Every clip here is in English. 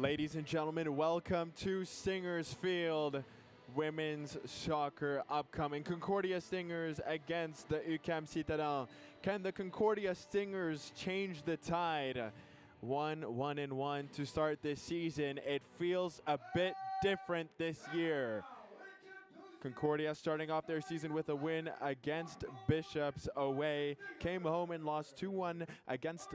Ladies and gentlemen, welcome to Stingers Field. Women's soccer upcoming. Concordia Stingers against the UQAM Citadins. Can the Concordia Stingers change the tide? 1-1-1 to start this season. It feels a bit different this year. Concordia starting off their season with a win against Bishops away. Came home and lost 2-1 against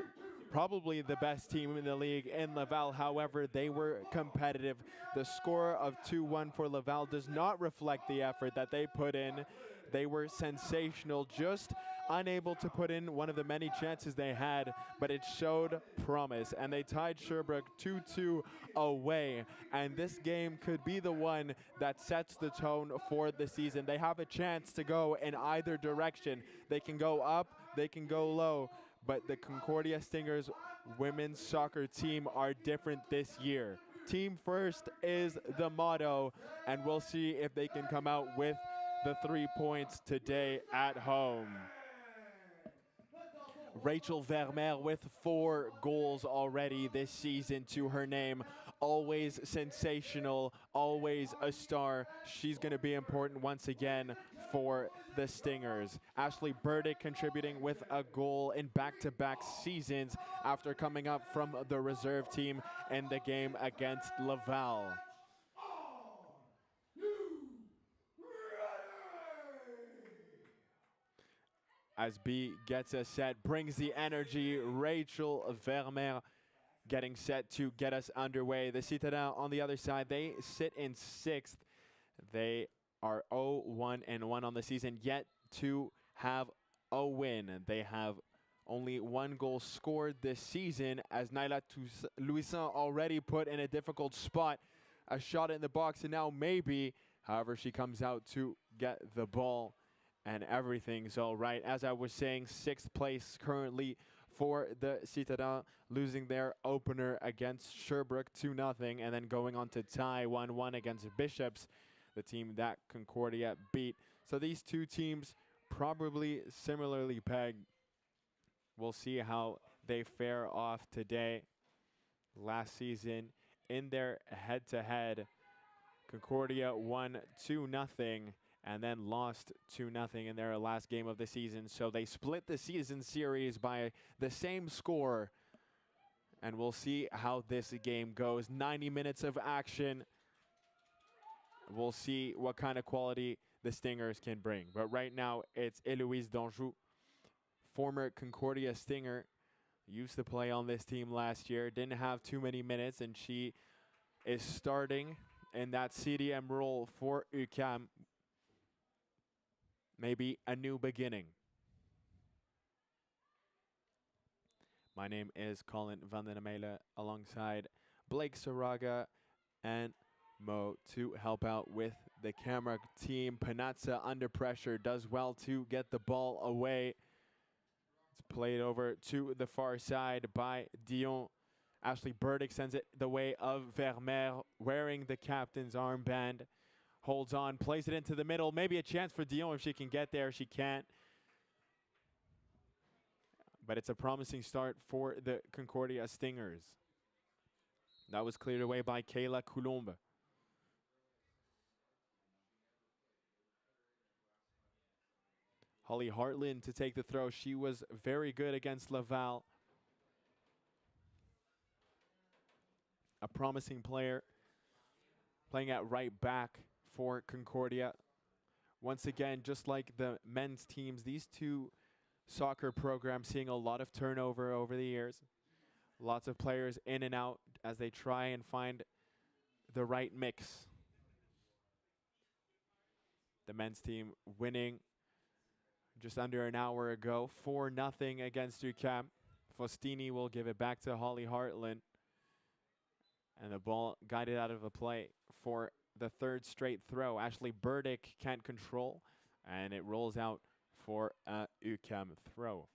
probably the best team in the league in Laval. However, they were competitive. The score of 2-1 for Laval does not reflect the effort that they put in. They were sensational, just unable to put in one of the many chances they had, but it showed promise. And they tied Sherbrooke 2-2 away. And this game could be the one that sets the tone for the season. They have a chance to go in either direction. They can go up, they can go low. But the Concordia Stingers women's soccer team are different this year. Team first is the motto, and we'll see if they can come out with the 3 points today at home. Rachel Vermeer with 4 goals already this season to her name. Always sensational, always a star. She's going to be important once again for the Stingers. Ashley Burdick contributing with a goal in back-to-back seasons after coming up from the reserve team in the game against Laval. As B gets a set, brings the energy. Rachel Vermeer getting set to get us underway. The Citadins on the other side, they sit in 6th. They are 0-1-1 on the season, yet to have a win. They have only 1 goal scored this season, as Naila Louison already put in a difficult spot. A shot in the box, and now maybe, however, she comes out to get the ball. And everything's all right. As I was saying, 6th place currently for the Citadins, losing their opener against Sherbrooke 2-0, and then going on to tie 1-1 against Bishops, the team that Concordia beat. So these two teams probably similarly pegged. We'll see how they fare off today. Last season, in their head-to-head, Concordia won 2-0. And then lost 2-0 in their last game of the season. So they split the season series by the same score. And we'll see how this game goes. 90 minutes of action. We'll see what kind of quality the Stingers can bring. But right now, it's Eloise Danjou, former Concordia Stinger. Used to play on this team last year. Didn't have too many minutes, and she is starting in that CDM role for UQAM. Maybe a new beginning. My name is Colin van den Mele, alongside Blake Saraga and Mo to help out with the camera team. Panazza under pressure, does well to get the ball away. It's played over to the far side by Dion. Ashley Burdick sends it the way of Vermeer, wearing the captain's armband. Holds on, plays it into the middle. Maybe a chance for Dion if she can get there. She can't. But it's a promising start for the Concordia Stingers. That was cleared away by Kayla Coulombe. Holly Hartland to take the throw. She was very good against Laval. A promising player, playing at right back for Concordia. Once again, just like the men's teams, these two soccer programs seeing a lot of turnover over the years. Lots of players in and out as they try and find the right mix. The men's team winning just under an hour ago, 4-0 against UQAM. Faustini will give it back to Holly Hartland. And the ball guided out of the play for the 3rd straight throw. Ashley Burdick can't control, and it rolls out for a UQAM throw.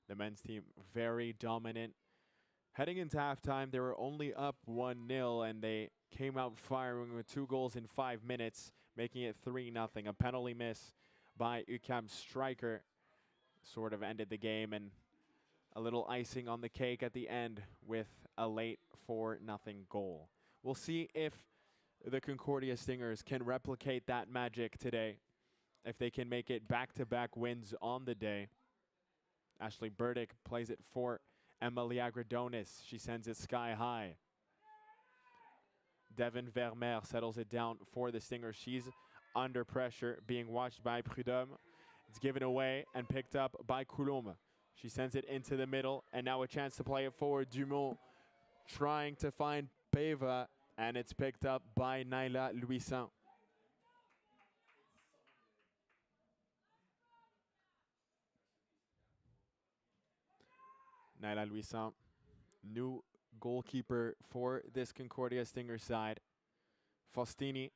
The men's team very dominant. Heading into halftime, they were only up 1-0, and they came out firing with 2 goals in 5 minutes, making it 3-0. A penalty miss by UQAM striker sort of ended the game, and a little icing on the cake at the end with a late 4-0 goal. We'll see if the Concordia Stingers can replicate that magic today, if they can make it back-to-back wins on the day. Ashley Burdick plays it for Emily Agradonis. She sends it sky high. Devin Vermeer settles it down for the Stingers. She's under pressure, being watched by Prudhomme. It's given away and picked up by Coulombe. She sends it into the middle, and now a chance to play it forward. Dumont trying to find Peva, and it's picked up by Naila Louisan. Naila Louisan, new goalkeeper for this Concordia Stinger side. Faustini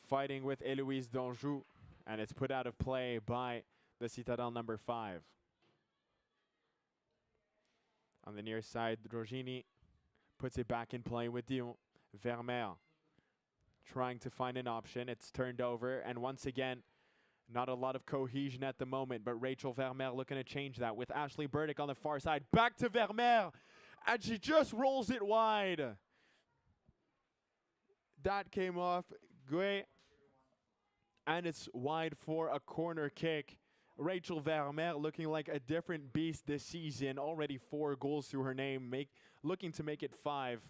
fighting with Eloise Danjou, and it's put out of play by the Citadel number 5. On the near side, Drogini puts it back in play with Dion. Vermeer trying to find an option. It's turned over, and once again, not a lot of cohesion at the moment, but Rachel Vermeer looking to change that with Ashley Burdick on the far side. Back to Vermeer, and she just rolls it wide. That came off great, and it's wide for a corner kick. Rachel Vermeer looking like a different beast this season. Already 4 goals to her name, looking to make it 5.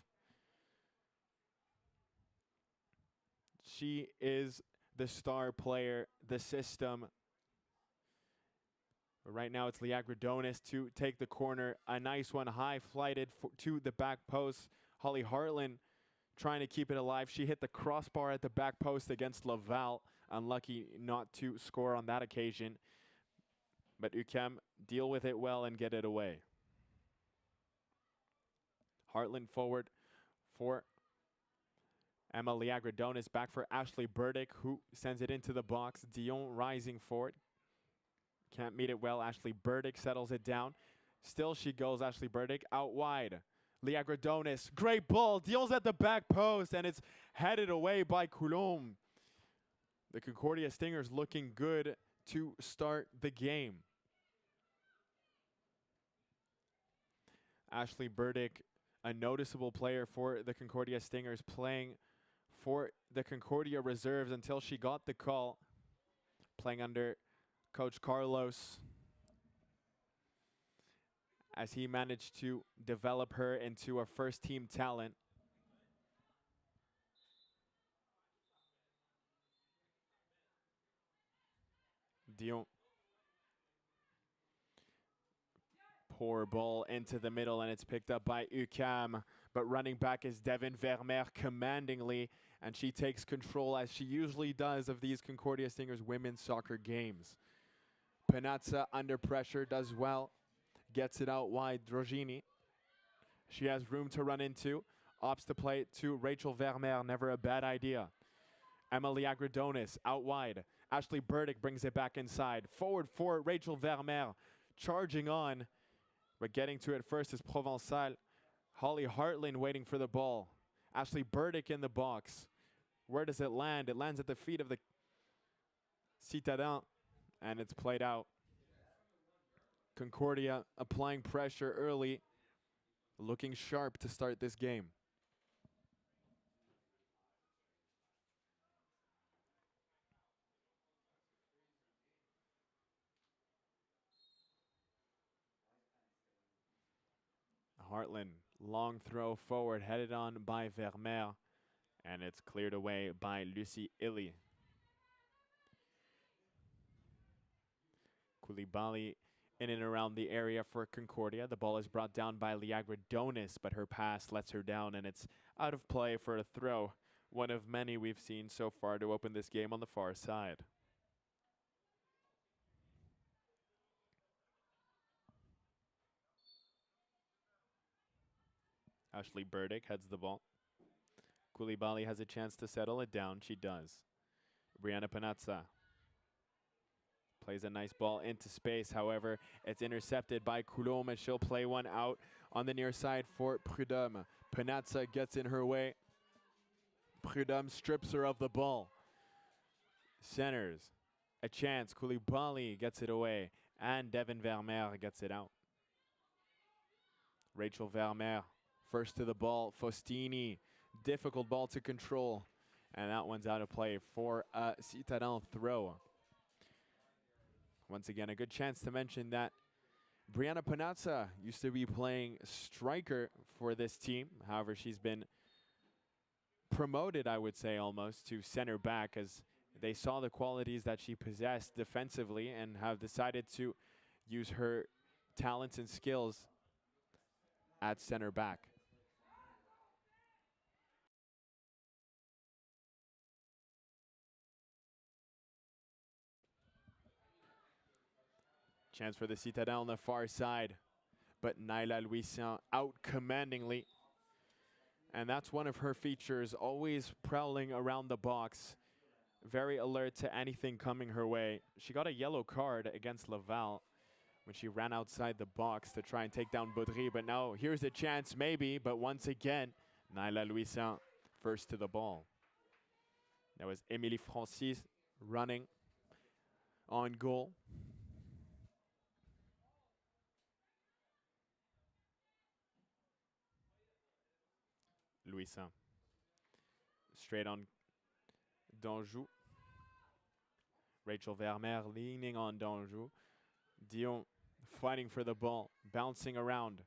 She is the star player, the system. But right now it's Liagradonis to take the corner. A nice one, high flighted to the back post. Holly Hartland trying to keep it alive. She hit the crossbar at the back post against Laval. Unlucky not to score on that occasion. But UQAM deal with it well and get it away. Hartland forward for Emma Liagradonis, back for Ashley Burdick, who sends it into the box. Dion rising for it. Can't meet it well. Ashley Burdick settles it down. Still she goes, Ashley Burdick, out wide. Liagradonis, great ball. Dion's at the back post, and it's headed away by Coulombe. The Concordia Stingers looking good to start the game. Ashley Burdick, a noticeable player for the Concordia Stingers, playing for the Concordia Reserves until she got the call, playing under Coach Carlos, as he managed to develop her into a first-team talent. Dion. Poor ball into the middle, and it's picked up by UQAM. But running back is Devin Vermeer commandingly, and she takes control, as she usually does, of these Concordia Stingers women's soccer games. Panazza under pressure does well. Gets it out wide. Drogini. She has room to run into. Opts to play it to Rachel Vermeer. Never a bad idea. Emily Agradonis out wide. Ashley Burdick brings it back inside. Forward for Rachel Vermeer. Charging on. But getting to it first is Provençal. Holly Hartland waiting for the ball. Ashley Burdick in the box. Where does it land? It lands at the feet of the Citadin, and it's played out. Concordia applying pressure early, looking sharp to start this game. Hartland, long throw forward, headed on by Vermeer, and it's cleared away by Lucy Illy. Koulibaly in and around the area for Concordia. The ball is brought down by Liagradonis, but her pass lets her down, and it's out of play for a throw. One of many we've seen so far to open this game on the far side. Ashley Burdick heads the ball. Koulibaly has a chance to settle it down. She does. Brianna Panazza plays a nice ball into space. However, it's intercepted by Coulombe, and she'll play one out on the near side for Prudhomme. Panazza gets in her way. Prudhomme strips her of the ball. Centers. A chance. Koulibaly gets it away, and Devin Vermeer gets it out. Rachel Vermeer, first to the ball. Faustini, difficult ball to control. And that one's out of play for a Citadin throw. Once again, a good chance to mention that Brianna Panazza used to be playing striker for this team. However, she's been promoted, I would say, almost to center back, as they saw the qualities that she possessed defensively and have decided to use her talents and skills at center back. Chance for the Citadel on the far side, but Naila Louisin out commandingly. And that's one of her features, always prowling around the box, very alert to anything coming her way. She got a yellow card against Laval when she ran outside the box to try and take down Baudry, but now here's a chance maybe, but once again, Naila Louisin first to the ball. That was Émilie Francis running on goal. Louisin. Straight on Danjou. Rachel Vermeer leaning on Danjou. Dion fighting for the ball, bouncing around.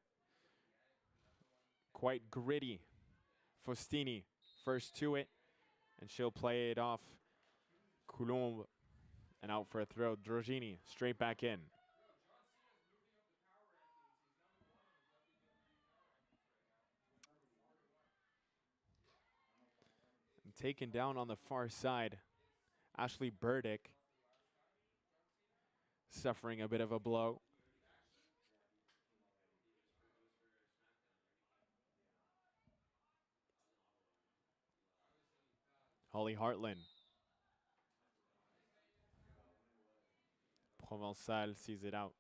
Quite gritty. Faustini first to it, and she'll play it off. Coulombe, and out for a throw. Drogini straight back in. And taken down on the far side, Ashley Burdick suffering a bit of a blow. Holly Hartland. Provençal sees it out.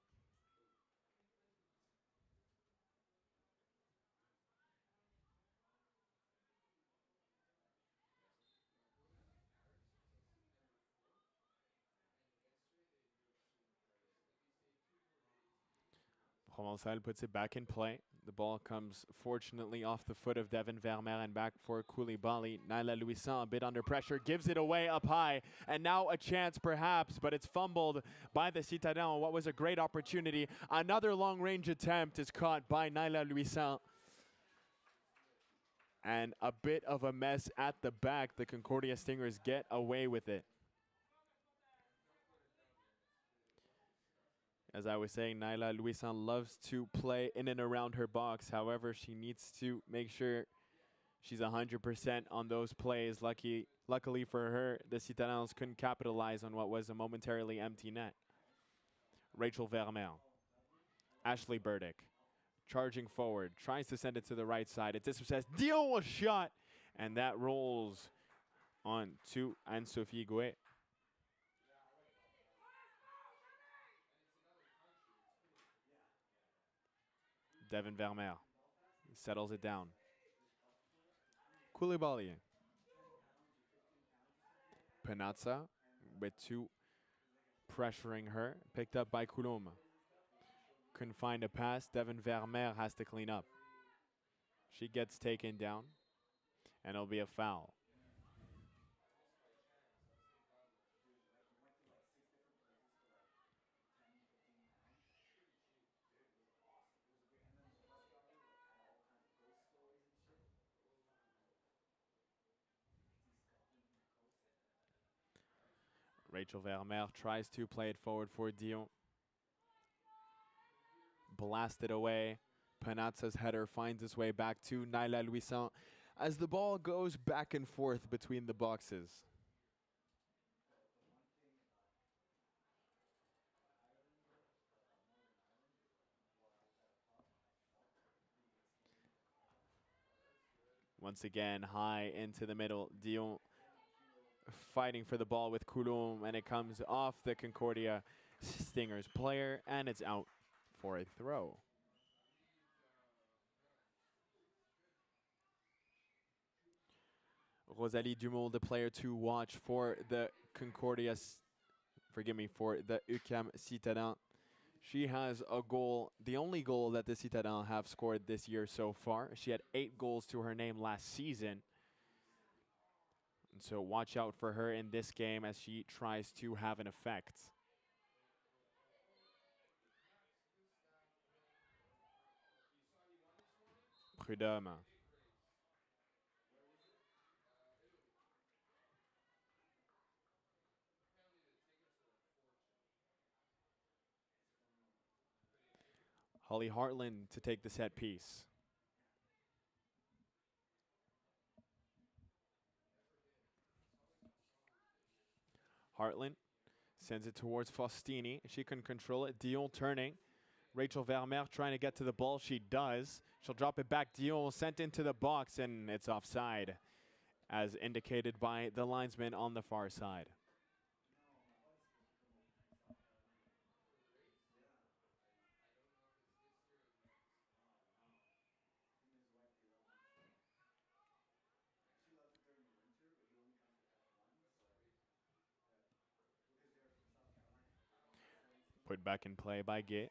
Provençal puts it back in play. The ball comes fortunately off the foot of Devin Vermeer and back for Koulibaly. Naila Louisin a bit under pressure, gives it away up high, and now a chance perhaps, but it's fumbled by the Citadins. What was a great opportunity. Another long-range attempt is caught by Naila Louisin. And a bit of a mess at the back. The Concordia Stingers get away with it. As I was saying, Naila Louisin loves to play in and around her box. However, she needs to make sure she's 100% on those plays. Luckily for her, the Citadins couldn't capitalize on what was a momentarily empty net. Rachel Vermeer. Ashley Burdick. Charging forward. Tries to send it to the right side. It says Dion was shot. And that rolls on to Anne-Sophie Gouet. Devin Vermeer settles it down. Koulibaly. Panazza with two pressuring her. Picked up by Coulombe. Couldn't find a pass. Devin Vermeer has to clean up. She gets taken down, and it'll be a foul. Rachel Vermeer tries to play it forward for Dion. Blasted away. Panazza's header finds its way back to Naila Louisin as the ball goes back and forth between the boxes. Once again, high into the middle. Dion fighting for the ball with Coulombe, and it comes off the Concordia Stingers player, and it's out for a throw. Rosalie Dumont, the player to watch for the Concordia, for the UQAM Citadin. She has a goal, the only goal that the Citadel have scored this year so far. She had 8 goals to her name last season. And so watch out for her in this game as she tries to have an effect. Prud'homme. Holly Hartland to take the set piece. Hartland sends it towards Faustini. She can control it. Dion turning. Rachel Vermeer trying to get to the ball. She does. She'll drop it back. Dion sent into the box, and it's offside, as indicated by the linesman on the far side. Put back in play by Gay.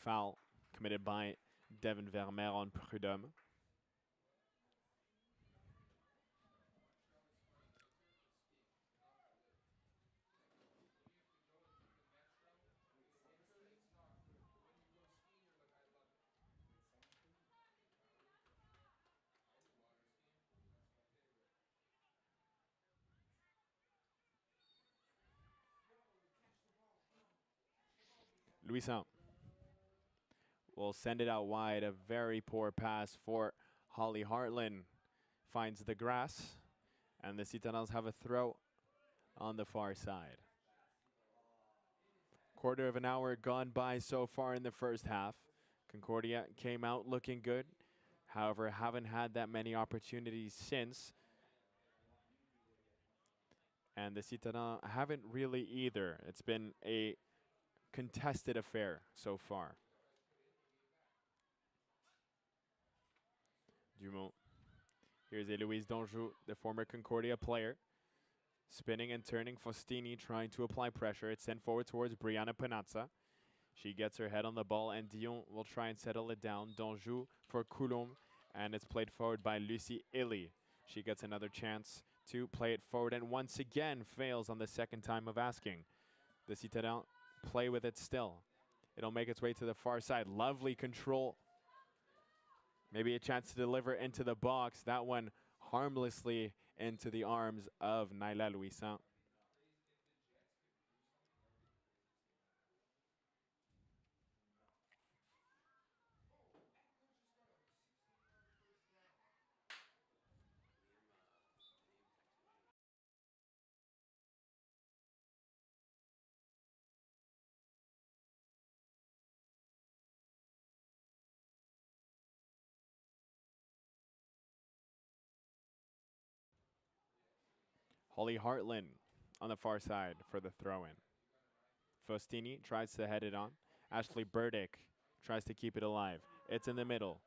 Foul committed by Devin Vermeer on Prud'homme. Louison will send it out wide. A very poor pass for Holly Hartland. Finds the grass, and the Citadels have a throw on the far side. Quarter of an hour gone by so far in the first half. Concordia came out looking good. However, haven't had that many opportunities since. And the Citadins haven't really either. It's been a contested affair so far. Dumont. Here's Eloise Donjou, the former Concordia player. Spinning and turning, Faustini trying to apply pressure. It's sent forward towards Brianna Panazza. She gets her head on the ball, and Dion will try and settle it down. Donjou for Coulomb, and it's played forward by Lucy Illy. She gets another chance to play it forward, and once again fails on the second time of asking. The Citadins play with it still. It'll make its way to the far side. Lovely control. Maybe a chance to deliver into the box. That one harmlessly into the arms of Naila Louison. Holly Hartland on the far side for the throw-in. Faustini tries to head it on. Ashley Burdick tries to keep it alive. It's in the middle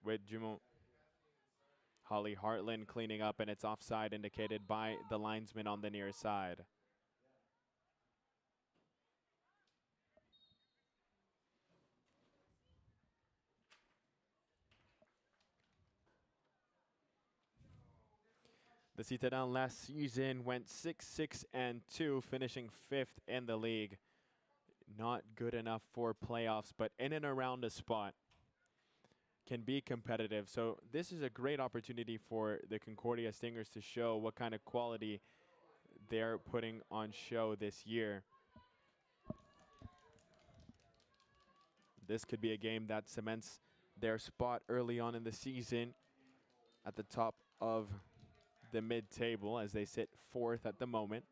with Dumont. Holly Hartland cleaning up, and it's offside indicated by the linesman on the near side. The Citadins last season went 6-6-2, finishing 5th in the league. Not good enough for playoffs, but in and around a spot. Can be competitive. So this is a great opportunity for the Concordia Stingers to show what kind of quality they're putting on show this year. This could be a game that cements their spot early on in the season at the top of the mid-table as they sit 4th at the moment.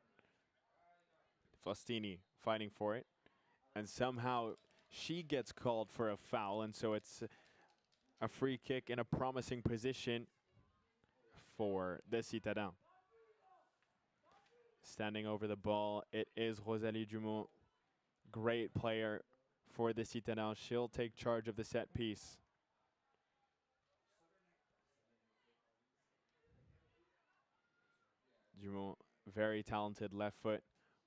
Faustini fighting for it. And somehow she gets called for a foul, and so it's a free kick in a promising position for the Citadins. Standing over the ball, it is Rosalie Dumont. Great player for the Citadins. She'll take charge of the set piece. Dumont, very talented left foot,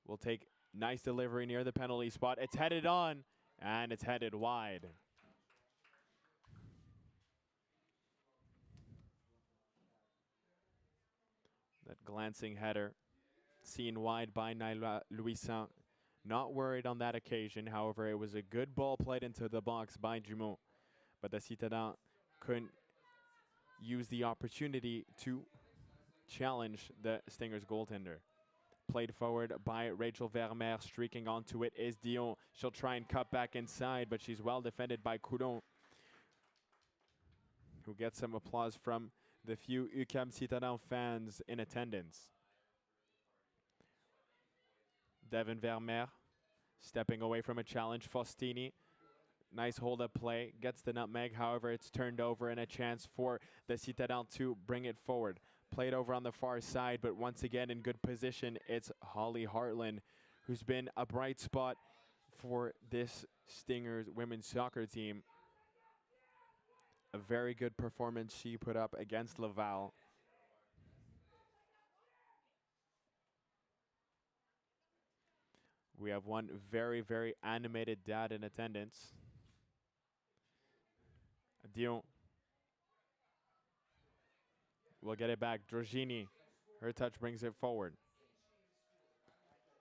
will take Nice delivery near the penalty spot. It's headed on, and it's headed wide. That glancing header seen wide by Naila Louisan. Not worried on that occasion. However, it was a good ball played into the box by Dumont. But the Citadins couldn't use the opportunity to challenge the Stingers goaltender. Played forward by Rachel Vermeer. Streaking onto it is Dion. She'll try and cut back inside, but she's well defended by Coulon, who gets some applause from the few UQAM Citadins fans in attendance. Devin Vermeer stepping away from a challenge. Faustini, nice hold-up play, gets the nutmeg. However, it's turned over and a chance for the Citadins to bring it forward. Played over on the far side, but once again in good position, it's Holly Hartland, who's been a bright spot for this Stingers women's soccer team. A very good performance she put up against Laval. We have one very, very animated dad in attendance. Dion will get it back. Drogini, her touch brings it forward.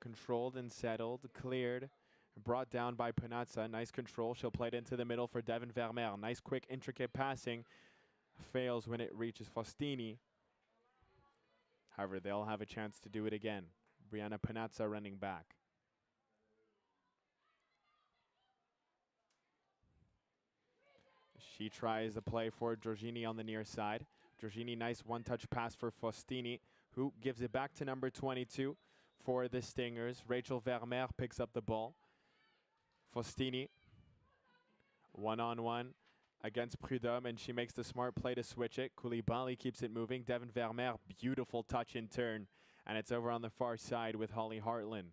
Controlled and settled, cleared, brought down by Panazza. Nice control. She'll play it into the middle for Devin Vermeer. Nice, quick, intricate passing. Fails when it reaches Faustini. However, they'll have a chance to do it again. Brianna Panazza running back. She tries the play for Giorgini on the near side. Giorgini, nice one-touch pass for Faustini, who gives it back to number 22 for the Stingers. Rachel Vermeer picks up the ball. Faustini, one-on-one against Prudhomme, and she makes the smart play to switch it. Koulibaly keeps it moving. Devin Vermeer, beautiful touch in turn, and it's over on the far side with Holly Hartland.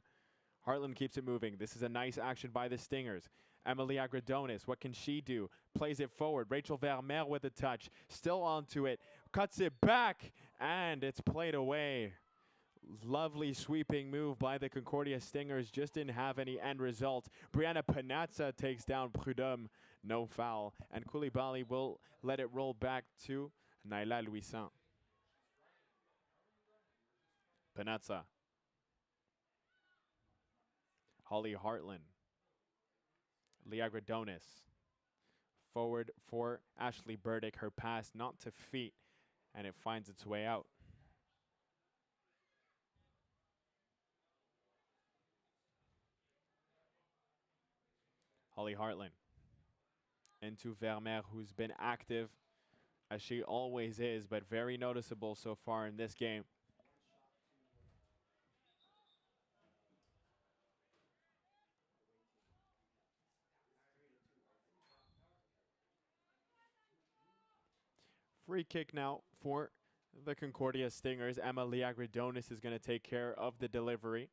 Hartland keeps it moving. This is a nice action by the Stingers. Emily Agradonis, what can she do? Plays it forward. Rachel Vermeer with a touch. Still onto it. Cuts it back, and it's played away. Lovely sweeping move by the Concordia Stingers. Just didn't have any end result. Brianna Panazza takes down Prudhomme. No foul. And Koulibaly will let it roll back to Naila Louisan. Panazza. Holly Hartland. Leah Gradonis. Forward for Ashley Burdick. Her pass not to feet, and it finds its way out. Holly Hartland into Vermeer, who's been active as she always is, but very noticeable so far in this game. Free kick now for the Concordia Stingers. Emma Liagridonis is going to take care of the delivery.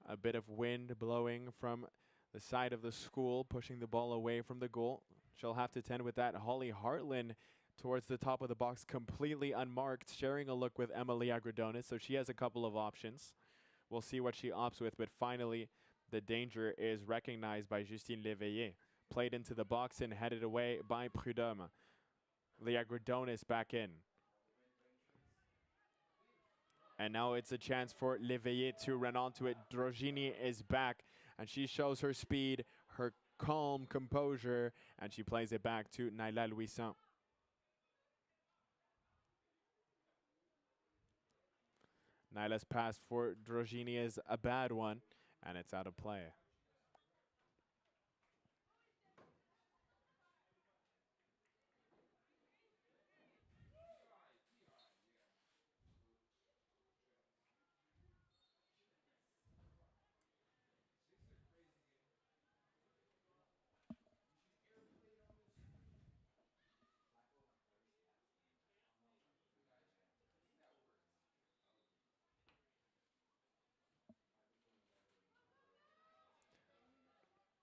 A bit of wind blowing from the side of the school, pushing the ball away from the goal. She'll have to tend with that. Holly Hartland towards the top of the box, completely unmarked, sharing a look with Emma Liagridonis, so she has a couple of options. We'll see what she opts with, but finally the danger is recognized by Justine Léveillé. Played into the box and headed away by Prudhomme. Liagridonis back in. And now it's a chance for Léveillé to run onto it. Drogini is back, and she shows her speed, her calm composure, and she plays it back to Naila Louisan. Naila's pass for Drogini is a bad one, and it's out of play.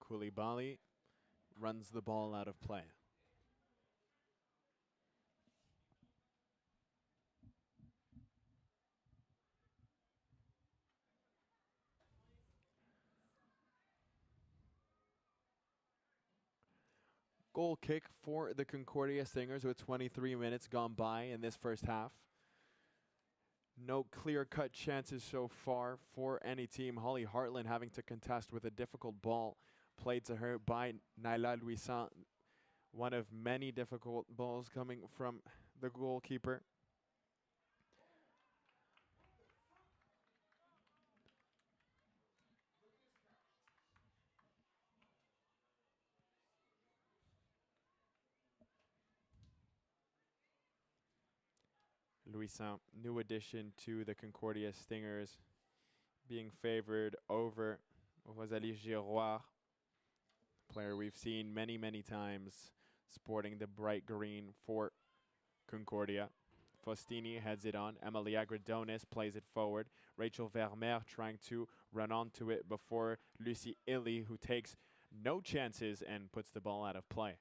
Koulibaly runs the ball out of play. Goal kick for the Concordia Stingers with 23 minutes gone by in this first half. No clear-cut chances so far for any team. Holly Hartland having to contest with a difficult ball played to her by Naila Louisan. One of many difficult balls coming from the goalkeeper. Louisan, new addition to the Concordia Stingers, being favored over Rosalie Giroir, player we've seen many, many times sporting the bright green for Concordia. Faustini heads it on. Emily Agradonis plays it forward. Rachel Vermeer trying to run onto it before Lucy Illy, who takes no chances and puts the ball out of play.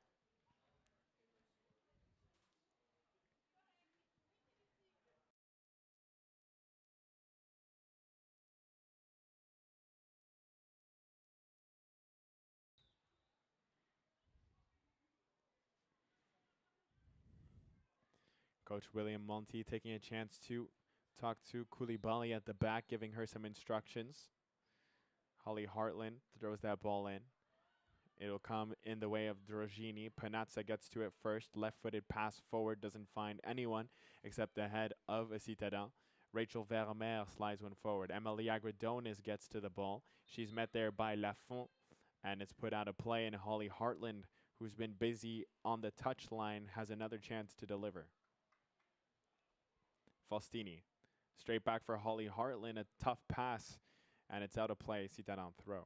Coach William Monti taking a chance to talk to Koulibaly at the back, giving her some instructions. Holly Hartland throws that ball in. It'll come in the way of Drogini. Panazza gets to it first. Left-footed pass forward. Doesn't find anyone except the head of a Citadin. Rachel Vermeer slides one forward. Emily Agradonis gets to the ball. She's met there by Lafont, and it's put out of play. And Holly Hartland, who's been busy on the touchline, has another chance to deliver. Faustini. Straight back for Holly Hartland. A tough pass, and it's out of play. Citadin throw.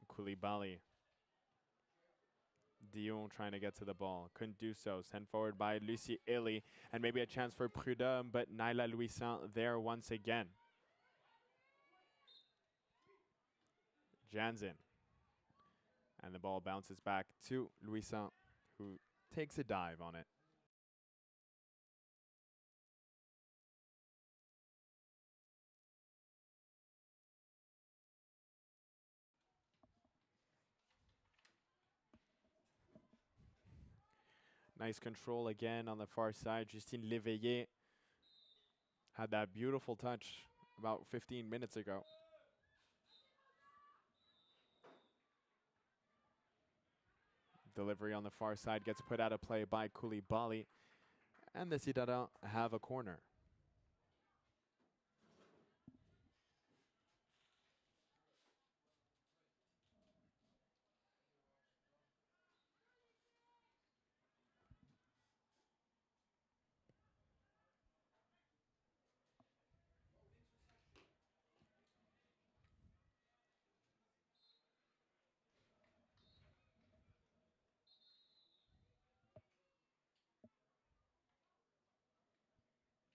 Koulibaly. Dion trying to get to the ball. Couldn't do so. Sent forward by Lucy Illy. And maybe a chance for Prudhomme, but Naila Louisan there once again. Jansen. And the ball bounces back to Louisan, who takes a dive on it. Nice control again on the far side. Justine Léveillé had that beautiful touch about 15 minutes ago. Delivery on the far side gets put out of play by Koulibaly. And the Citadin have a corner.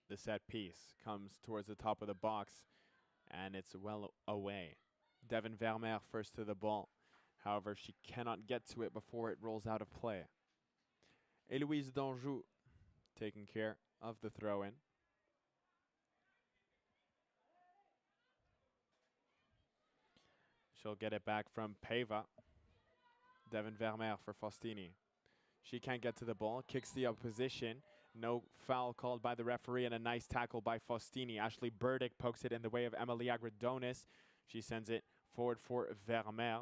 The set piece comes towards the top of the box, and it's well away. Devin Vermeer first to the ball. However, she cannot get to it before it rolls out of play. Eloise Danjou taking care of the throw-in. She'll get it back from Pava. Devin Vermeer for Faustini. She can't get to the ball, kicks the opposition. No foul called by the referee, and a nice tackle by Faustini. Ashley Burdick pokes it in the way of Emily Agradonis. She sends it forward for Vermeer.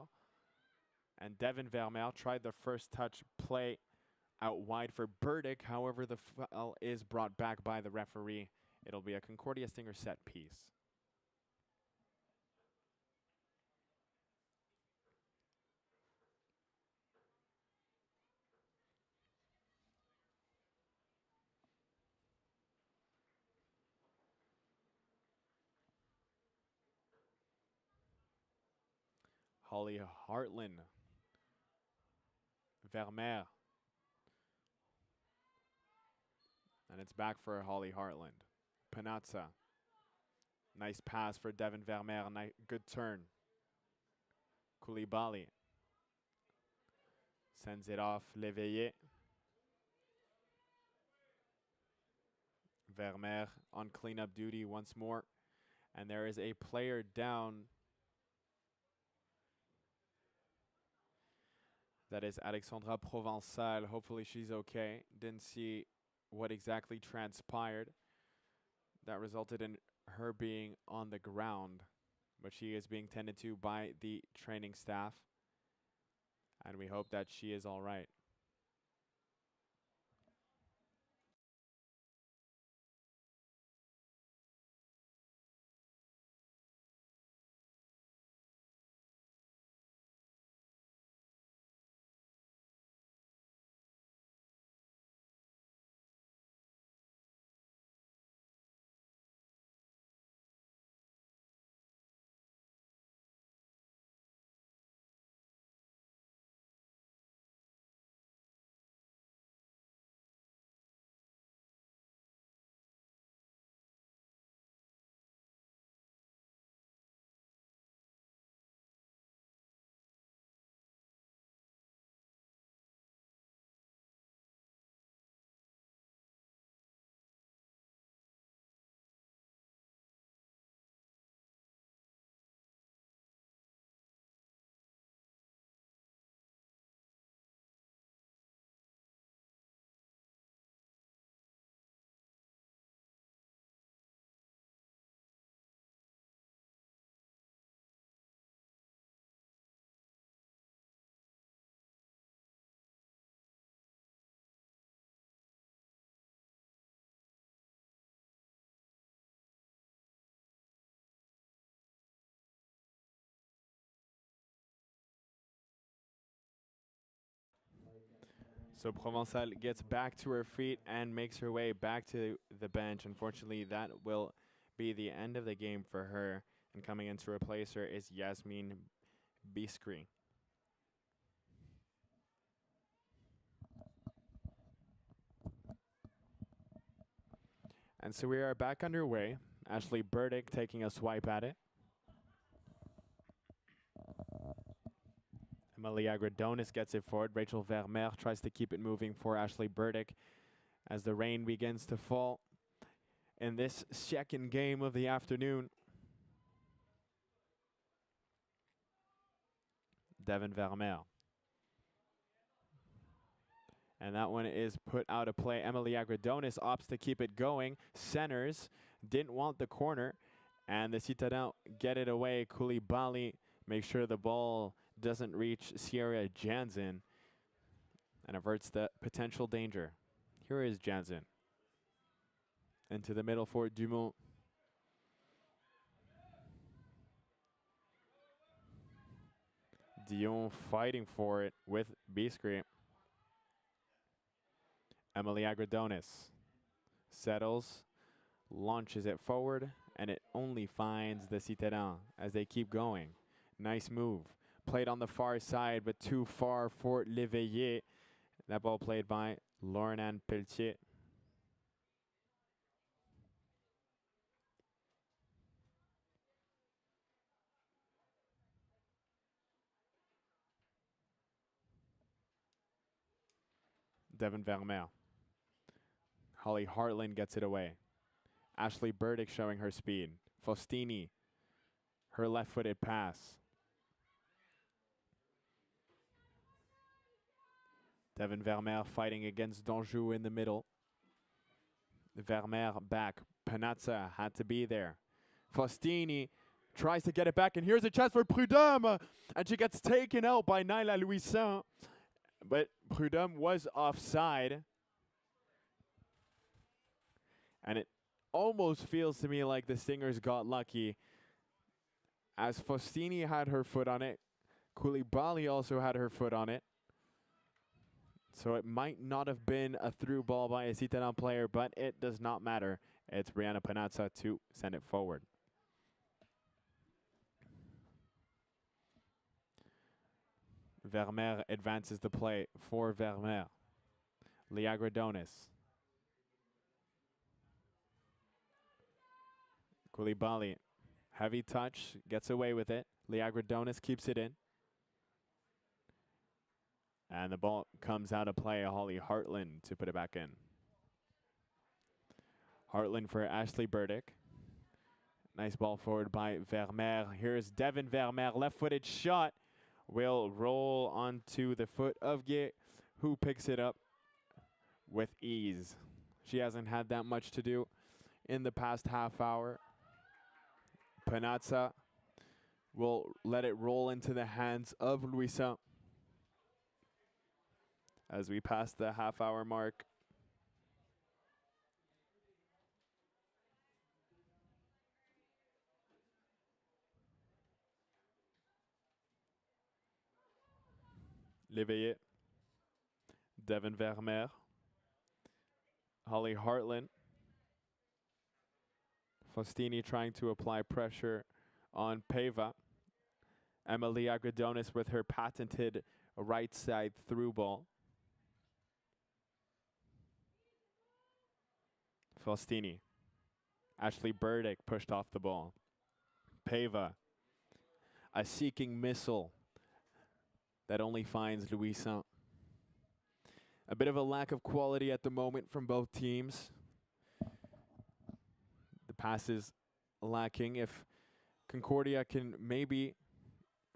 And Devin Vermeer tried the first touch play out wide for Burdick. However, the foul is brought back by the referee. It'll be a Concordia Stinger set piece. Holly Hartland. Vermeer. And it's back for Holly Hartland. Panazza. Nice pass for Devin Vermeer. Good turn. Koulibaly. Sends it off, Léveillé. Vermeer on cleanup duty once more. And there is a player down. That is Alexandra Provençal. Hopefully she's okay. Didn't see what exactly transpired that resulted in her being on the ground. But she is being tended to by the training staff. And we hope that she is all right. So Provençal gets back to her feet and makes her way back to the bench. Unfortunately, that will be the end of the game for her. And coming in to replace her is Yasmine Biskri. And so we are back underway. Ashley Burdick taking a swipe at it. Emilia Gradonis gets it forward. Rachel Vermeer tries to keep it moving for Ashley Burdick as the rain begins to fall in this second game of the afternoon. Devin Vermeer. And that one is put out of play. Emilia Gradonis opts to keep it going. Centers didn't want the corner. And the Citadins get it away. Koulibaly makes sure the ball doesn't reach Sierra Jansen and averts the potential danger. Here is Jansen. Into the middle for Dumont. Dion fighting for it with Biskri. Emilia Gradonis settles, launches it forward, and it only finds the Citadins as they keep going. Nice move. Played on the far side, but too far for Léveillé. That ball played by Lauren-Anne Pelletier. Devin Vermeer. Holly Hartland gets it away. Ashley Burdick showing her speed. Faustini, her left-footed pass. Devin Vermeer fighting against Danjou in the middle. Vermeer back. Panazza had to be there. Faustini tries to get it back, and here's a chance for Prudhomme, and she gets taken out by Naila Louisin. But Prudhomme was offside. And it almost feels to me like the Stingers got lucky, as Faustini had her foot on it. Koulibaly also had her foot on it. So it might not have been a through ball by a Citadin player, but it does not matter. It's Brianna Panazza to send it forward. Vermeer advances the play for Vermeer. Lia Gradonis. Koulibaly, heavy touch, gets away with it. Lia Gradonis keeps it in. And the ball comes out of play. Holly Hartland to put it back in. Hartland for Ashley Burdick. Nice ball forward by Vermeer. Here's Devin Vermeer. Left-footed shot. Will roll onto the foot of Gué, who picks it up with ease. She hasn't had that much to do in the past half hour. Panazza will let it roll into the hands of Luisa as we pass the half-hour mark. Léveillé, Devin Vermeer, Holly Hartland, Faustini trying to apply pressure on Peva. Emily Agradonis with her patented right side through ball. Faustini. Ashley Burdick pushed off the ball. Peva. A seeking missile that only finds Louison. A bit of a lack of quality at the moment from both teams. The pass is lacking. If Concordia can maybe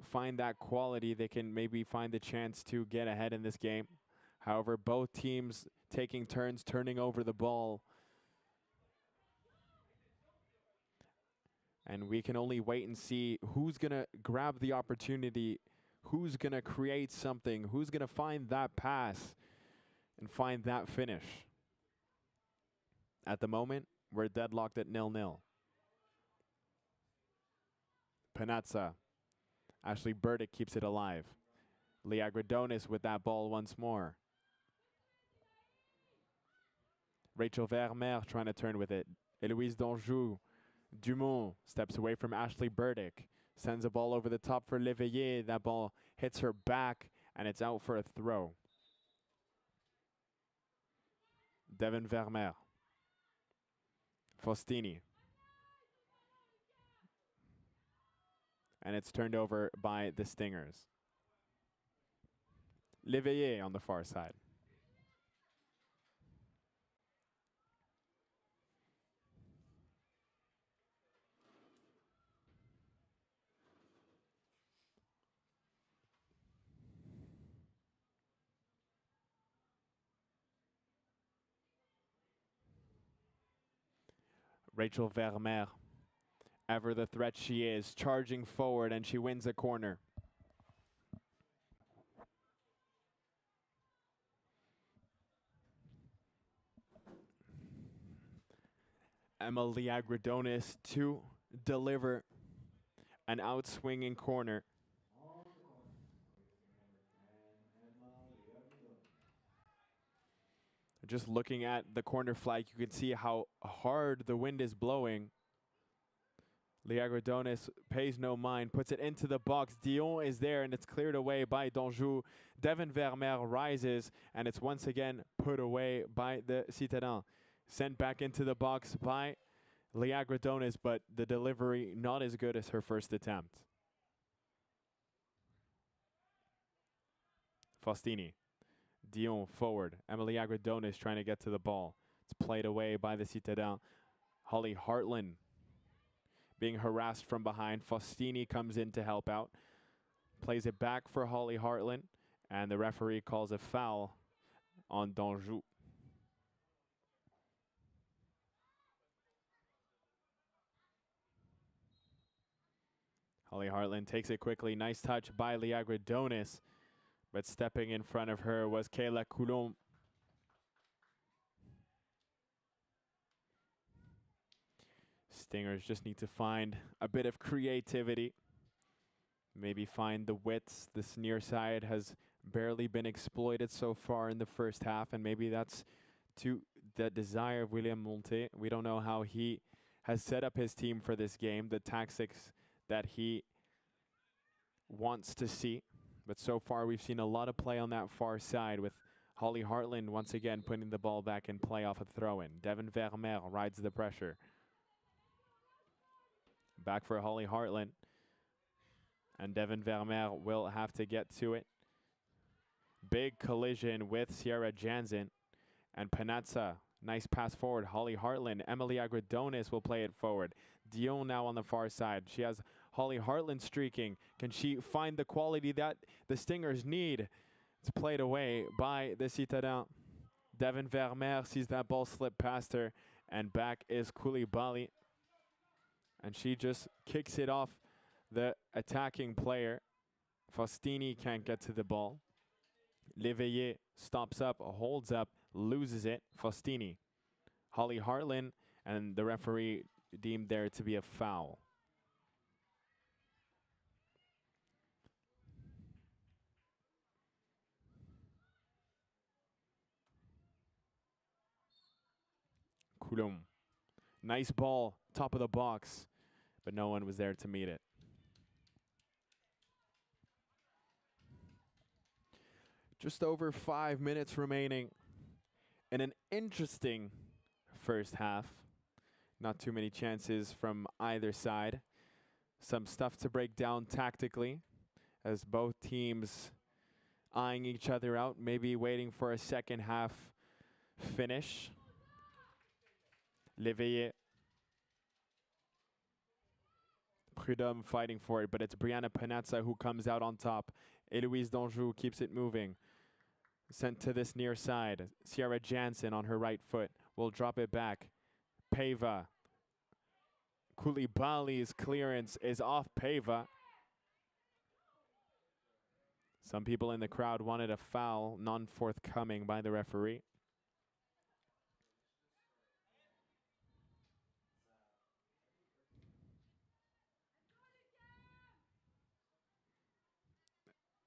find that quality, they can maybe find the chance to get ahead in this game. However, both teams taking turns turning over the ball. And we can only wait and see who's going to grab the opportunity, who's going to create something, who's going to find that pass and find that finish. At the moment, we're deadlocked at 0-0. Panazza. Ashley Burdick keeps it alive. Leah Gradonis with that ball once more. Rachel Vermeer trying to turn with it. Eloise Donjou. Dumont steps away from Ashley Burdick. Sends a ball over the top for Léveillé. That ball hits her back, and it's out for a throw. Devin Vermeer. Faustini. And it's turned over by the Stingers. Léveillé on the far side. Rachel Vermeer, ever the threat she is, charging forward, and she wins a corner. Emily Agradonis to deliver an outswinging corner. Just looking at the corner flag, you can see how hard the wind is blowing. Liagradonis pays no mind, puts it into the box. Dion is there, and it's cleared away by Donjou. Devin Vermeer rises, and it's once again put away by the Citadins. Sent back into the box by Liagradonis, but the delivery not as good as her first attempt. Faustini. Dion forward. Emily Agradonis trying to get to the ball. It's played away by the Citadins. Holly Hartland being harassed from behind. Faustini comes in to help out. Plays it back for Holly Hartland. And the referee calls a foul on Donjou. Holly Hartland takes it quickly. Nice touch by Liagradonis. But stepping in front of her was Kayla Coulomb. Stingers just need to find a bit of creativity. Maybe find the widths. This near side has barely been exploited so far in the first half, and maybe that's to the desire of William Monté. We don't know how he has set up his team for this game, the tactics that he wants to see. But so far, we've seen a lot of play on that far side with Holly Hartland once again putting the ball back in play off a throw-in. Devin Vermeer rides the pressure. Back for Holly Hartland. And Devin Vermeer will have to get to it. Big collision with Sierra Jansen and Panazza. Nice pass forward. Holly Hartland. Emily Agradonis will play it forward. Dion now on the far side. She has Holly Hartland streaking. Can she find the quality that the Stingers need? It's played away by the Citadins. Devin Vermeer sees that ball slip past her, and back is Koulibaly. And she just kicks it off the attacking player. Faustini can't get to the ball. Léveillé stops up, holds up, loses it. Faustini. Holly Hartland, and the referee deemed there to be a foul. Coulomb. Nice ball, top of the box, but no one was there to meet it. Just over 5 minutes remaining in an interesting first half. Not too many chances from either side. Some stuff to break down tactically as both teams eyeing each other out, maybe waiting for a second half finish. Léveillé. Prudhomme fighting for it, but it's Brianna Panazza who comes out on top. Eloise Danjou keeps it moving. Sent to this near side. Sierra Jansen on her right foot will drop it back. Pava. Koulibaly's clearance is off Pava. Some people in the crowd wanted a foul, none forthcoming by the referee.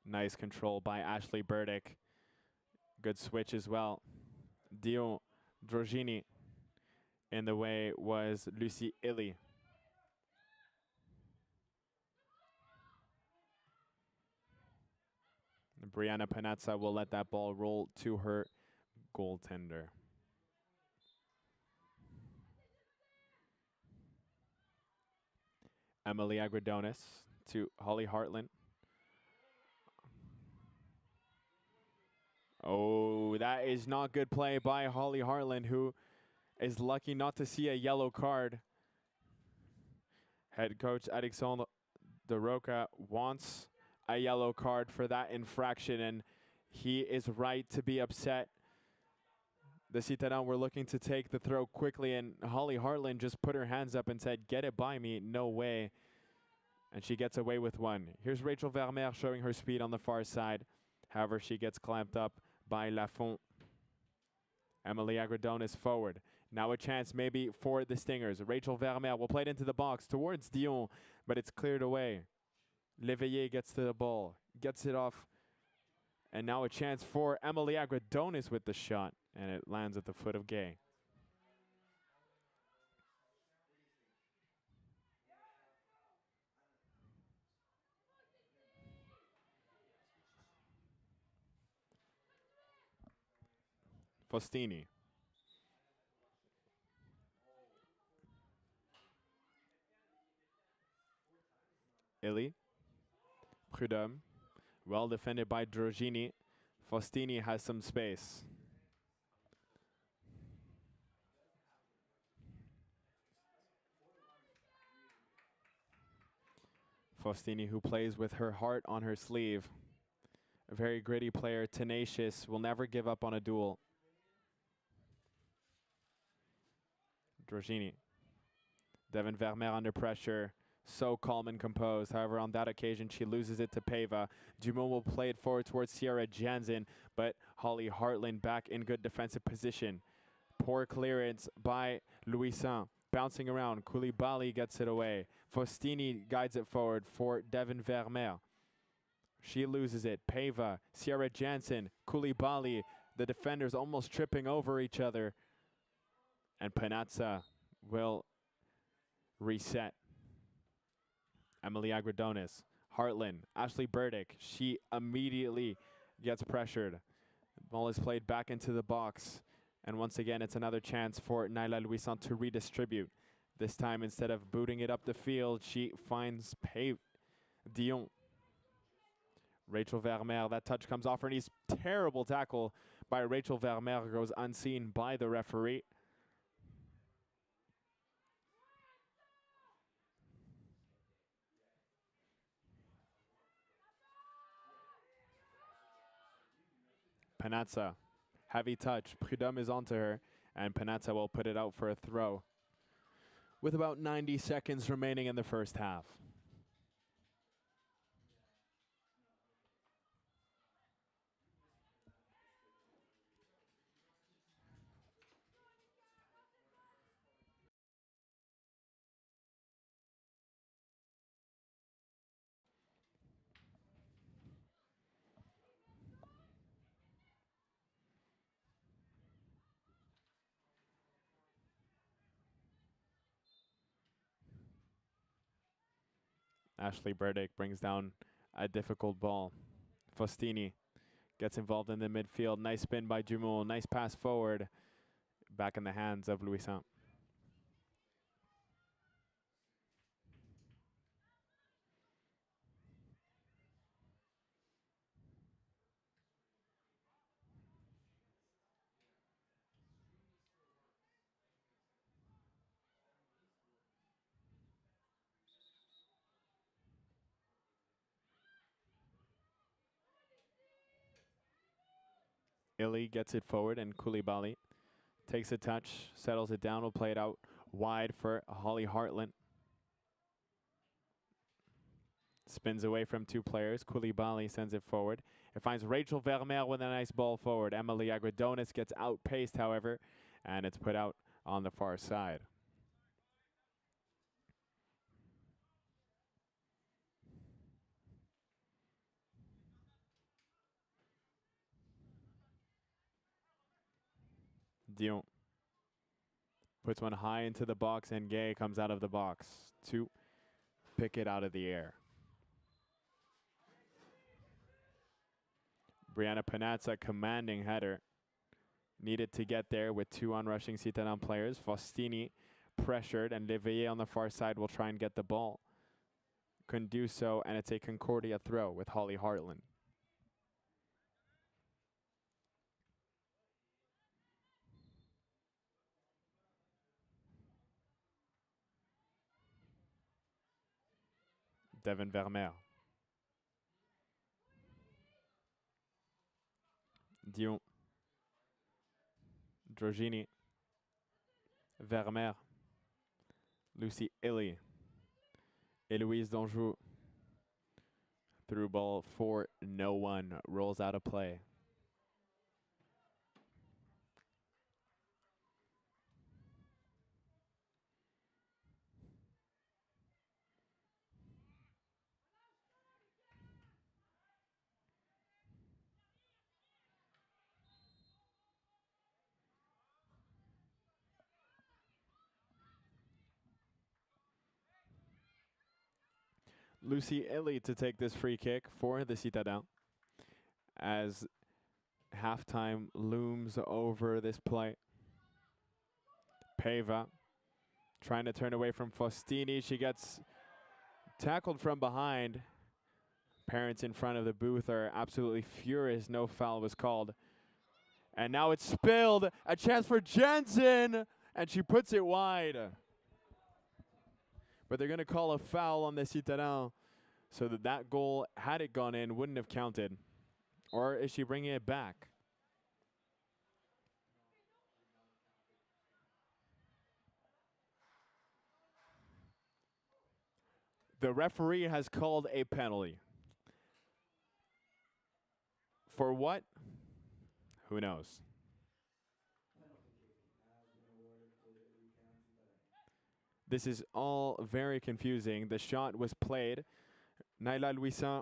Nice control by Ashley Burdick. Good switch as well. Dion Drogini. In the way was Lucy Illy. Brianna Panazza will let that ball roll to her goaltender. Emily Agradonis to Holly Hartland. Oh, that is not good play by Holly Hartland, who is lucky not to see a yellow card. Head coach Alexandre De Roca wants a yellow card for that infraction, and he is right to be upset. The Citadins were looking to take the throw quickly, and Holly Hartland just put her hands up and said, "Get it by me, no way." And she gets away with one. Here's Rachel Vermeer showing her speed on the far side. However, she gets clamped up by Lafont. Emily Agradonis forward. Now a chance maybe for the Stingers. Rachel Vermeer will play it into the box towards Dion, but it's cleared away. Léveillé gets to the ball, gets it off, and now a chance for Emily Agradonis with the shot, and it lands at the foot of Gay. Faustini. Illy. Prudhomme. Well defended by Drogini. Faustini has some space. Faustini, who plays with her heart on her sleeve. A very gritty player, tenacious, will never give up on a duel. Drogini. Devin Vermeer under pressure. So calm and composed. However, on that occasion, she loses it to Pava. Dumont will play it forward towards Sierra Jansen, but Holly Hartland back in good defensive position. Poor clearance by Louisin. Bouncing around. Koulibaly gets it away. Faustini guides it forward for Devin Vermeer. She loses it. Pava, Sierra Jansen, Koulibaly. The defenders almost tripping over each other. And Panazza will reset. Emily Agradonis, Hartland, Ashley Burdick. She immediately gets pressured. The ball is played back into the box. And once again, it's another chance for Naila Louison to redistribute. This time, instead of booting it up the field, she finds Dion. Rachel Vermeer, that touch comes off her knees. Terrible tackle by Rachel Vermeer, goes unseen by the referee. Panazza, heavy touch. Prudhomme is onto her, and Panazza will put it out for a throw with about 90 seconds remaining in the first half. Ashley Burdick brings down a difficult ball. Faustini gets involved in the midfield. Nice spin by Dumont. Nice pass forward. Back in the hands of Louison. Illy gets it forward, and Koulibaly takes a touch, settles it down, will play it out wide for Holly Hartland. Spins away from two players. Koulibaly sends it forward. It finds Rachel Vermeer with a nice ball forward. Emily Aguadonis gets outpaced, however, and it's put out on the far side. Dion puts one high into the box, and Gay comes out of the box to pick it out of the air. Brianna Panazza, commanding header. Needed to get there with two onrushing Citadin players. Faustini pressured, and Leveillé on the far side will try and get the ball. Couldn't do so, and it's a Concordia throw with Holly Hartland. Devin Vermeer. Dion. Drogini. Vermeer. Lucy Illy. Eloise Danjou. Through ball for no one. Rolls out of play. Lucy Illy to take this free kick for the Citadin as halftime looms over this play. Peva trying to turn away from Faustini. She gets tackled from behind. Parents in front of the booth are absolutely furious. No foul was called. And now it's spilled. A chance for Jensen, and she puts it wide. But they're going to call a foul on the Citadin so that goal, had it gone in, wouldn't have counted. Or is she bringing it back? The referee has called a penalty. For what? Who knows? This is all very confusing. The shot was played. Naila Louison,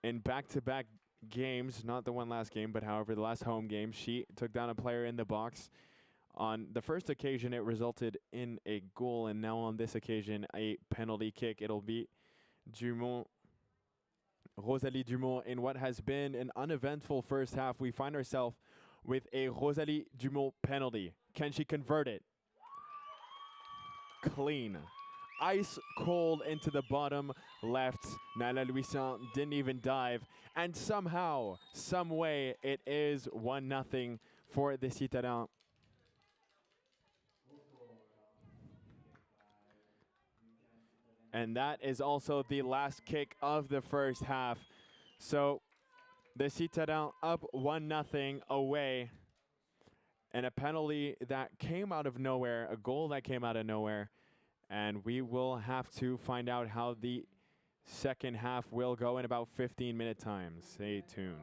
in back-to-back games, not the one last game, but however, the last home game, she took down a player in the box. On the first occasion, it resulted in a goal, and now on this occasion, a penalty kick. It'll be Dumont, Rosalie Dumont, in what has been an uneventful first half. We find ourselves with a Rosalie Dumont penalty. Can she convert it? Clean. ice cold into the bottom left. Nala Louison didn't even dive. And somehow, some way, it is 1-0 for the Citadins. And that is also the last kick of the first half. So the Citadins up 1-0 away. And a penalty that came out of nowhere, a goal that came out of nowhere. And we will have to find out how the second half will go in about 15-minute time. Stay tuned.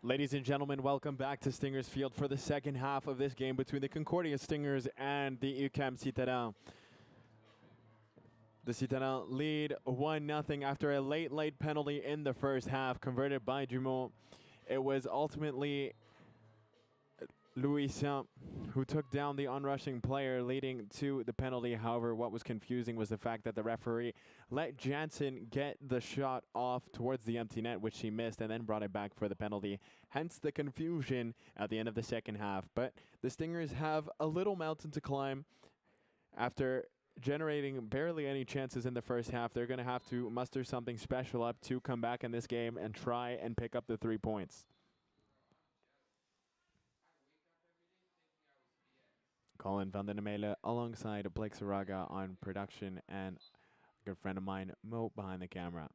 Ladies and gentlemen, welcome back to Stingers Field for the second half of this game between the Concordia Stingers and the UQAM Citadin. The Citadin lead 1-0 after a late penalty in the first half, converted by Dumont. It was ultimately Louis who took down the onrushing player, leading to the penalty. However, what was confusing was the fact that the referee let Jansen get the shot off towards the empty net, which she missed, and then brought it back for the penalty. Hence the confusion at the end of the second half. But the Stingers have a little mountain to climb. After generating barely any chances in the first half, they're going to have to muster something special up to come back in this game and try and pick up the 3 points. Colin van den Mele alongside Blake Saraga on production, and a good friend of mine, Mo, behind the camera.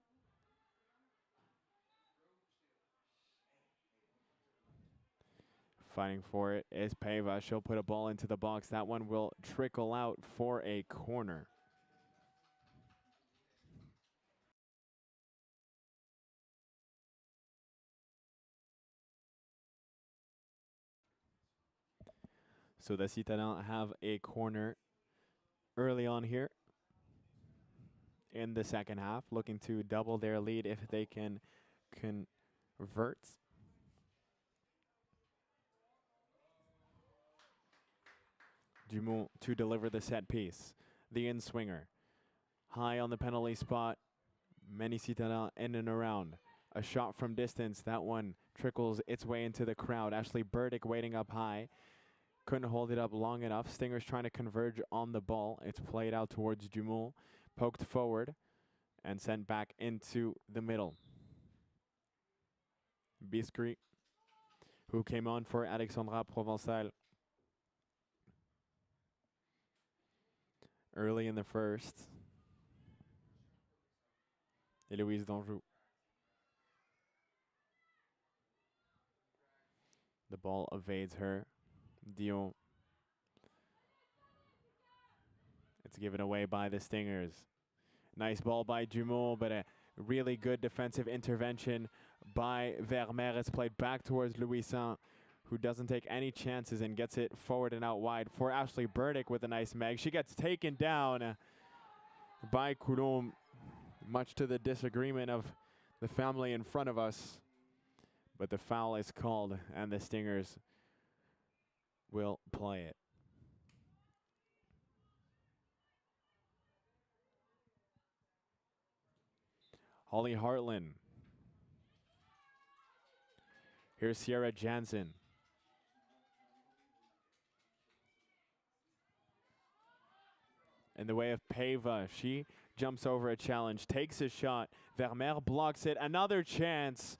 Fighting for it is Peva. She'll put a ball into the box. That one will trickle out for a corner. So the Citadin have a corner early on here in the second half, looking to double their lead if they can convert. Dumont to deliver the set piece. The in-swinger. High on the penalty spot. Many Citadin in and around. A shot from distance. That one trickles its way into the crowd. Ashley Burdick waiting up high. Couldn't hold it up long enough. Stingers trying to converge on the ball. It's played out towards Dumont. Poked forward and sent back into the middle. Biscuit, who came on for Alexandra Provençal early in the first. Eloise Danjou. The ball evades her. Dion. It's given away by the Stingers. Nice ball by Dumont, but a really good defensive intervention by Vermeer. It's played back towards Louisan, who doesn't take any chances and gets it forward and out wide for Ashley Burdick with a nice meg. She gets taken down by Coulomb, much to the disagreement of the family in front of us. But the foul is called, and the Stingers will play it. Holly Hartland. Here's Sierra Jansen. In the way of Peva, she jumps over a challenge, takes a shot. Vermeer blocks it. Another chance.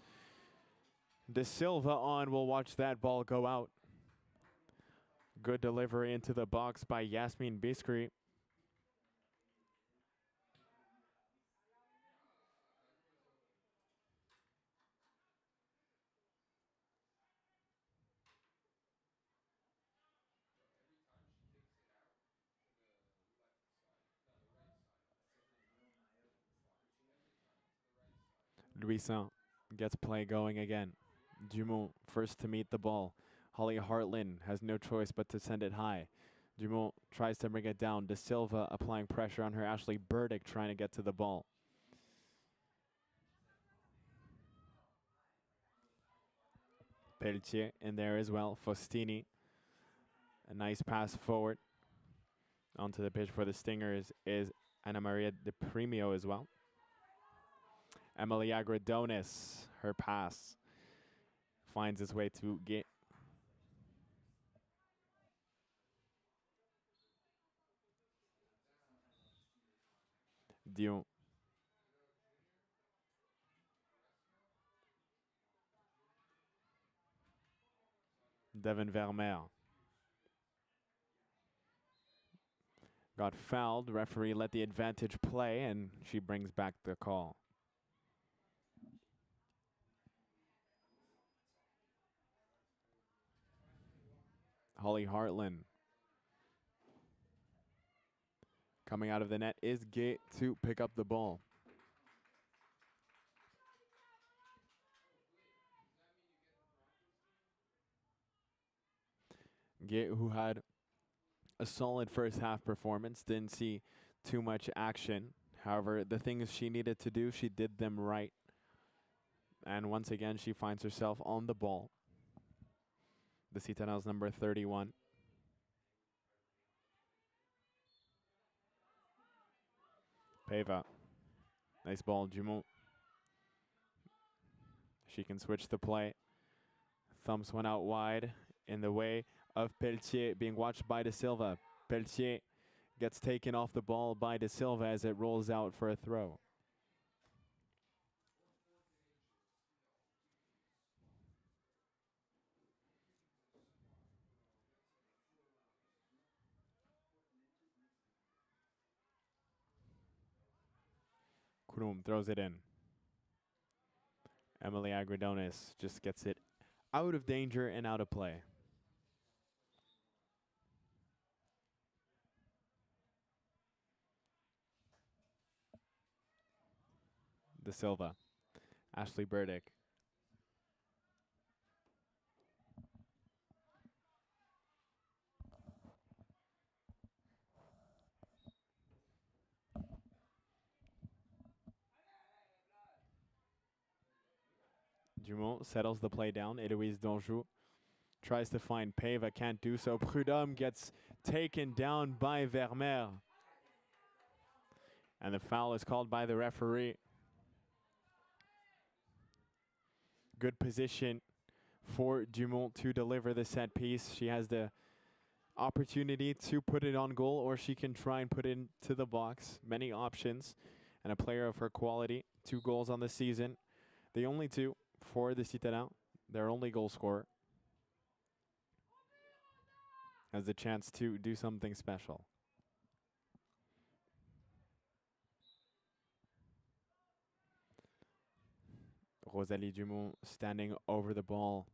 De Silva on will watch that ball go out. Good delivery into the box by Yasmin Biskri. Louisan gets play going again. Dumont first to meet the ball. Holly Hartland has no choice but to send it high. Dumont tries to bring it down. De Silva applying pressure on her. Ashley Burdick trying to get to the ball. Pelletier in there as well. Faustini. A nice pass forward. Onto the pitch for the Stingers is Ana Maria De Premio as well. Emily Agradonis, her pass finds its way to get Dion. Devin Vermeer got fouled. Referee let the advantage play, and she brings back the call. Holly Hartland. Coming out of the net is Gate to pick up the ball. Who had a solid first half performance, didn't see too much action. However, the things she needed to do, she did them right. And once again, she finds herself on the ball. The Citadels number 31. Peva. Nice ball, Dumont. She can switch the play. Thumps one out wide in the way of Pelletier, being watched by De Silva. Pelletier gets taken off the ball by De Silva as it rolls out for a throw. Krum throws it in. Emily Agridonis just gets it out of danger and out of play. De Silva. Ashley Burdick. Dumont settles the play down. Eloise Donjou tries to find Peva, can't do so. Prudhomme gets taken down by Vermeer. And the foul is called by the referee. Good position for Dumont to deliver the set piece. She has the opportunity to put it on goal, or she can try and put it into the box. Many options, and a player of her quality. 2 goals on the season. The only 2 for the Citadins. Their only goal scorer. Has the chance to do something special. Rosalie Dumont standing over the ball,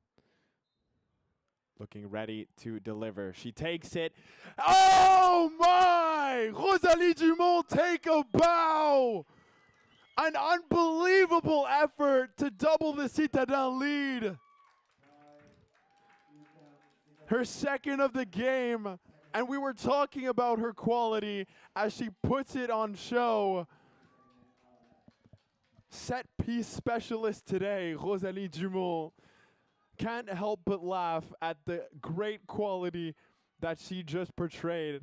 looking ready to deliver. She takes it. Oh my! Rosalie Dumont take a bow! An unbelievable effort to double the Citadin lead. Her second of the game, and we were talking about her quality as she puts it on show. Set piece specialist today, Rosalie Dumont. Can't help but laugh at the great quality that she just portrayed.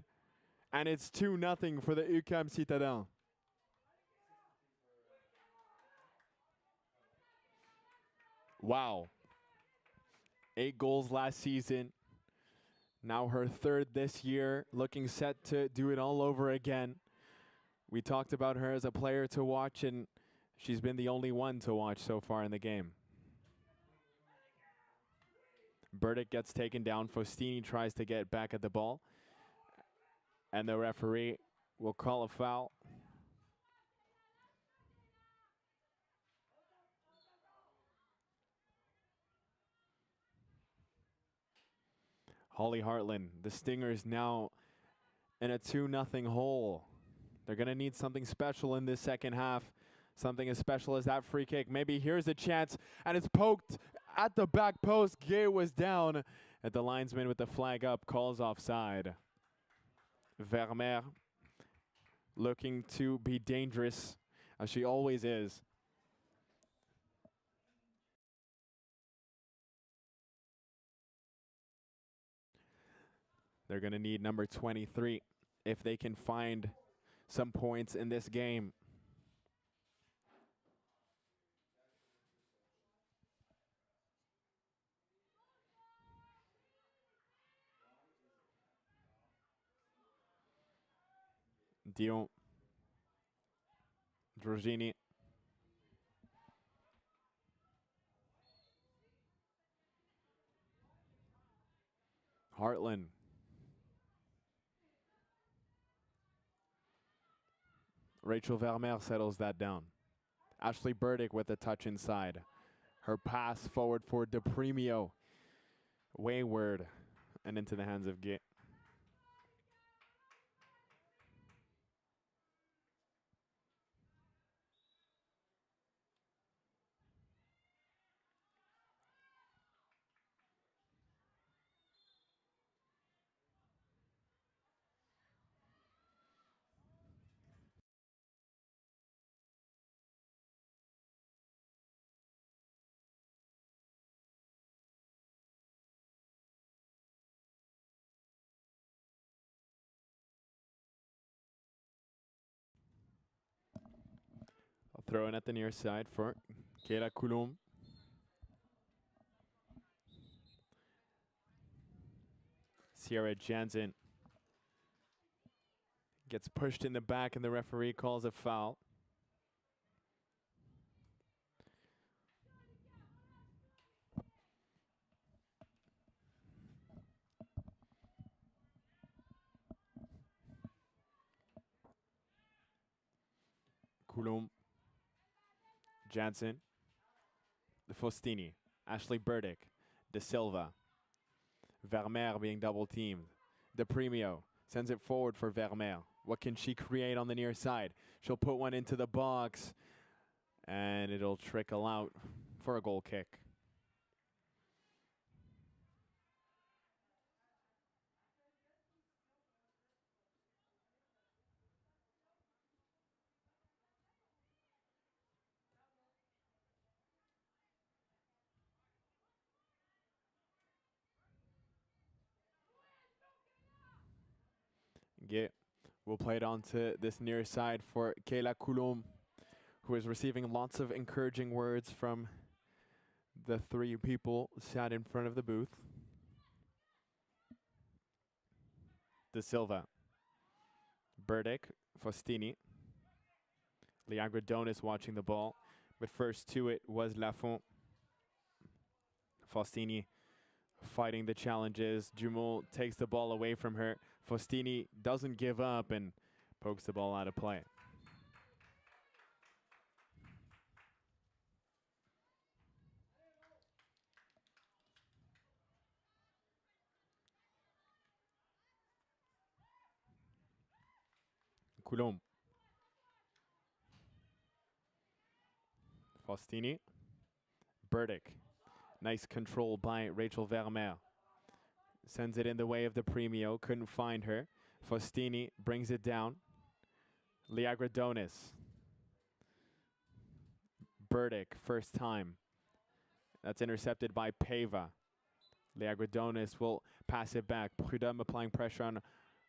And it's 2-0 for the UQAM Citadins. Wow. 8 goals last season. Now her 3rd this year, looking set to do it all over again. We talked about her as a player to watch, and she's been the only one to watch so far in the game. Burdick gets taken down. Faustini tries to get back at the ball. And the referee will call a foul. Holly Hartland, the Stingers now in a 2-0 hole. They're going to need something special in this second half. Something as special as that free kick. Maybe here's a chance, and it's poked at the back post. Gay was down at the linesman with the flag up, calls offside. Vermeer looking to be dangerous, as she always is. They're going to need number 23 if they can find some points in this game. Dion. Drogini. Hartland. Rachel Vermeer settles that down. Ashley Burdick with a touch inside. Her pass forward for DePremio. Wayward and into the hands of Gay. Throw in at the near side for Kayla Coulomb. Sierra Jansen gets pushed in the back and the referee calls a foul. Coulomb, Jansen, the Faustini, Ashley Burdick, De Silva, Vermeer being double teamed. De Premio sends it forward for Vermeer. What can she create on the near side? She'll put one into the box, and it'll trickle out for a goal kick. We'll play it onto this near side for Kayla Coulomb, who is receiving lots of encouraging words from the three people sat in front of the booth. De Silva, Burdick, Faustini, Liagradonis watching the ball, but first to it was Lafont. Faustini fighting the challenges. Dumont takes the ball away from her. Faustini doesn't give up and pokes the ball out of play. Coulomb. Faustini. Burdick. Nice control by Rachel Vermeer. Sends it in the way of the Premio. Couldn't find her. Faustini brings it down. Liagradonis. Burdick, first time. That's intercepted by Pava. Liagradonis will pass it back. Prudhomme applying pressure on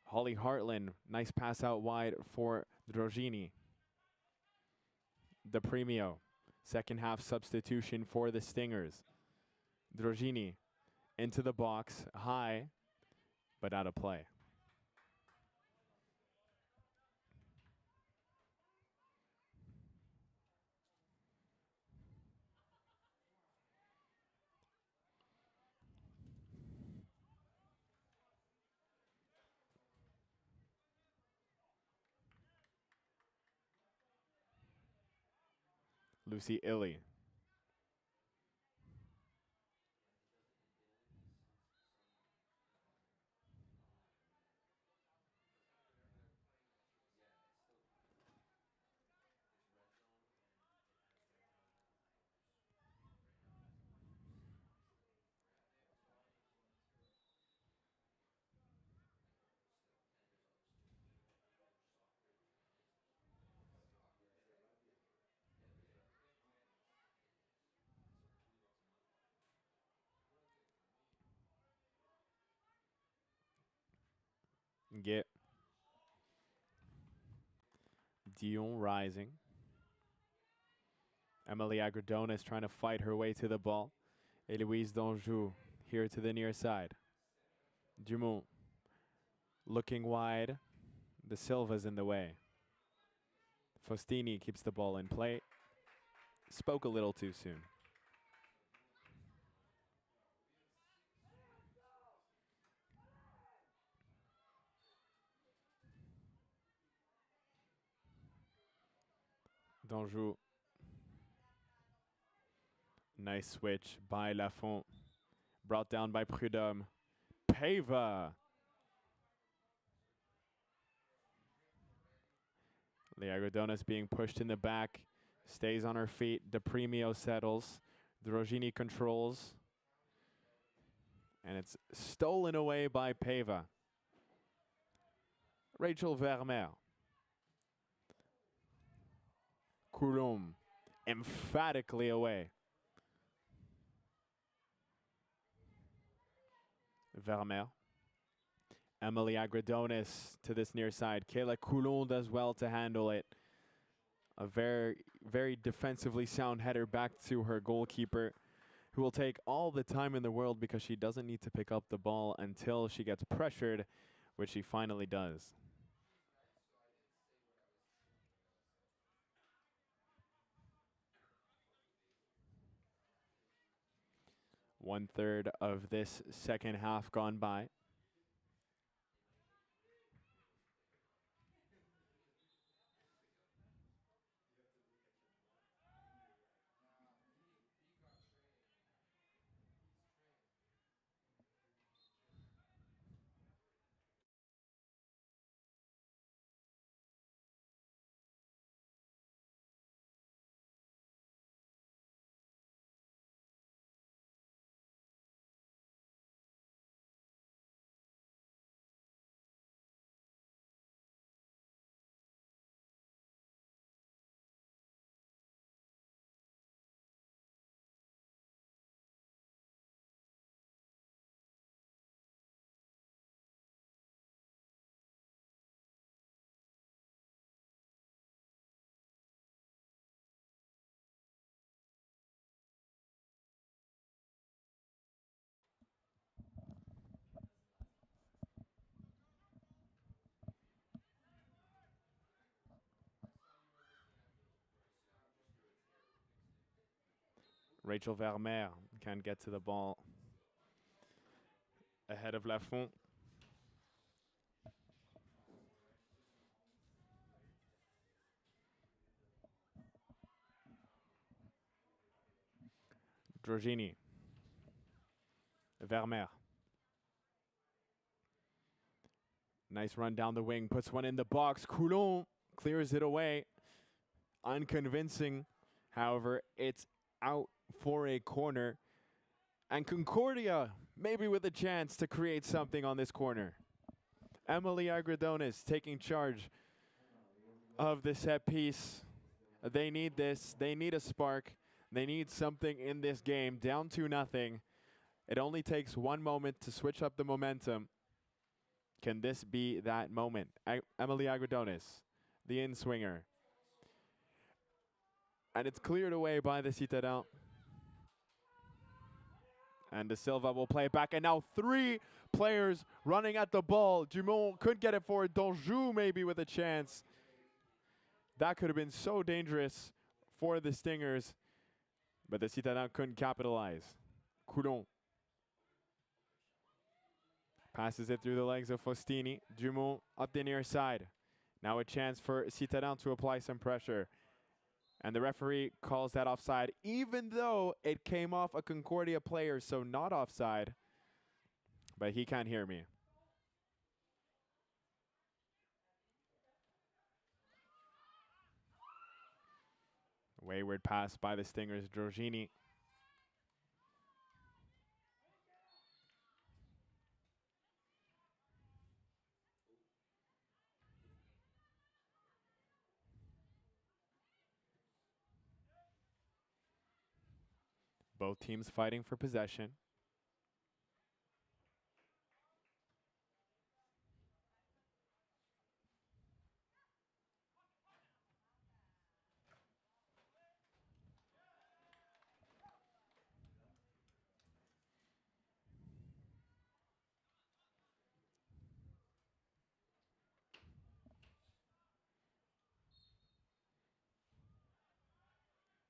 Holly Hartland. Nice pass out wide for Drogini. The Premio. Second half substitution for the Stingers. Drogini into the box, high, but out of play. Lucy Illy. Get Dion rising. Emily Agradonis trying to fight her way to the ball. Eloise Danjou here to the near side. Dumont looking wide. De Silva's in the way. Faustini keeps the ball in play. Spoke a little too soon. Danjou. Nice switch by Lafont. Brought down by Prudhomme. Pava. Liagradonis being pushed in the back. Stays on her feet. De Premio settles. Drogini controls. And it's stolen away by Pava. Rachel Vermeer. Coulomb emphatically away. Vermeer. Emily Agradonis to this near side. Kayla Coulomb does well to handle it. A very defensively sound header back to her goalkeeper, who will take all the time in the world because she doesn't need to pick up the ball until she gets pressured, which she finally does. One third of this second half gone by. Rachel Vermeer can't get to the ball ahead of Lafont. Drogini. Vermeer. Nice run down the wing, puts one in the box. Coulon clears it away. Unconvincing. However, it's out for a corner. And Concordia maybe with a chance to create something on this corner. Emily Agradonis taking charge of the set piece. They need this. They need a spark. They need something in this game. Down 2-0. It only takes one moment to switch up the momentum. Can this be that moment? Emily Agradonis, the in-swinger. And it's cleared away by the Citadel. And De Silva will play it back. And now 3 players running at the ball. Dumont could get it forward. Donjou maybe with a chance. That could have been so dangerous for the Stingers. But the Citadel couldn't capitalize. Coulon passes it through the legs of Faustini. Dumont up the near side. Now a chance for Citadel to apply some pressure. And the referee calls that offside, even though it came off a Concordia player, so not offside. But he can't hear me. Wayward pass by the Stingers, Drogini. Both teams fighting for possession.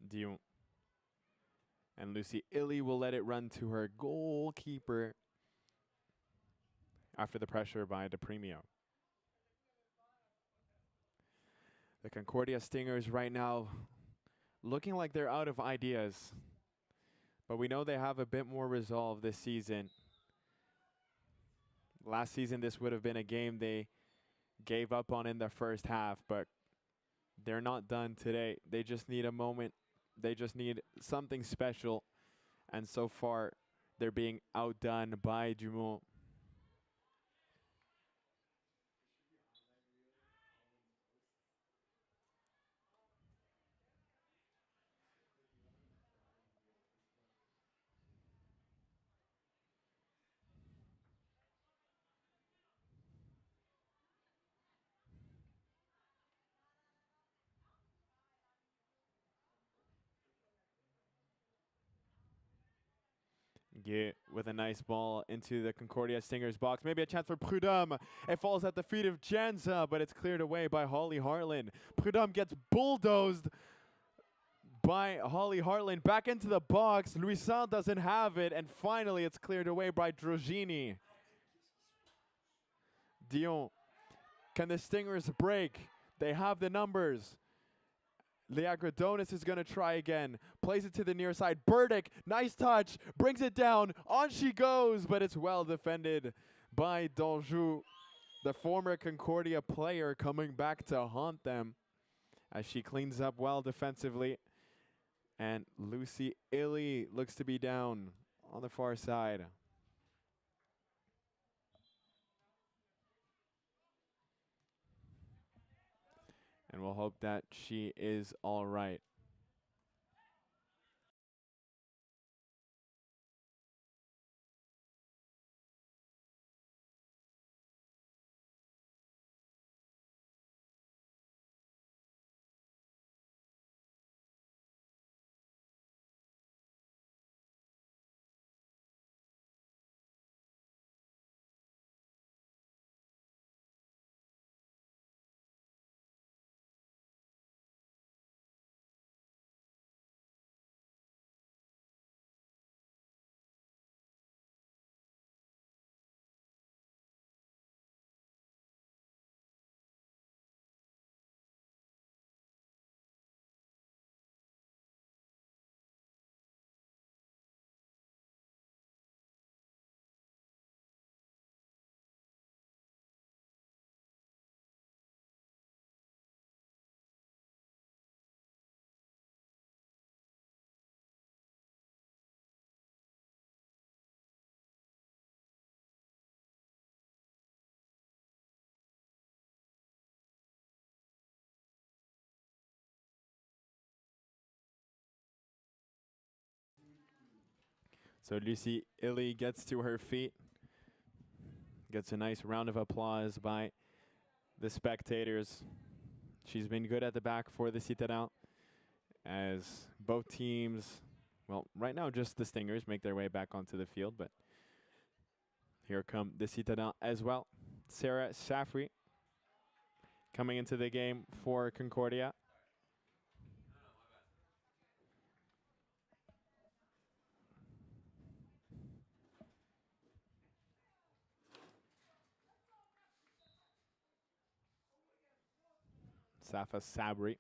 Dion. And Lucy Illy will let it run to her goalkeeper after the pressure by De Premio. The Concordia Stingers right now looking like they're out of ideas. But we know they have a bit more resolve this season. Last season, this would have been a game they gave up on in the first half, but they're not done today. They just need a moment. They just need something special. And so far, they're being outdone by Dumont. Yeah, with a nice ball into the Concordia Stingers box. Maybe a chance for Prudhomme. It falls at the feet of Janza, but it's cleared away by Holly Hartland. Prudhomme gets bulldozed by Holly Hartland. Back into the box. Louison doesn't have it, and finally it's cleared away by Drogini. Dion. Can the Stingers break? They have the numbers. Leagradonis is going to try again. Plays it to the near side. Burdick, nice touch. Brings it down. On she goes, but it's well defended by Danjou, the former Concordia player, coming back to haunt them as she cleans up well defensively. And Lucy Illy looks to be down on the far side. And we'll hope that she is all right. So Lucy Illy gets to her feet. Gets a nice round of applause by the spectators. She's been good at the back for the Citadin as both teams, well, right now just the Stingers make their way back onto the field, but here come the Citadin as well. Sarah Safri coming into the game for Concordia. Safa Sabri.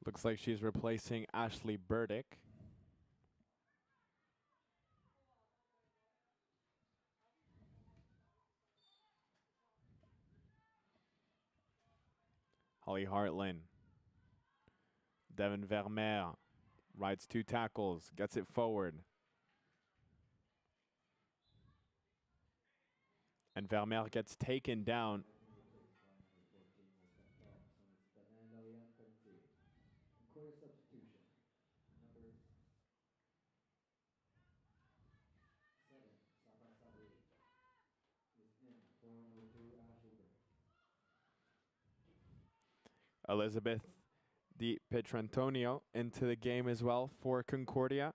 Looks like she's replacing Ashley Burdick. Holly Hartland. Devin Vermeer rides 2 tackles, gets it forward. And Vermeer gets taken down. Elizabeth Di Pietrantonio into the game as well for Concordia.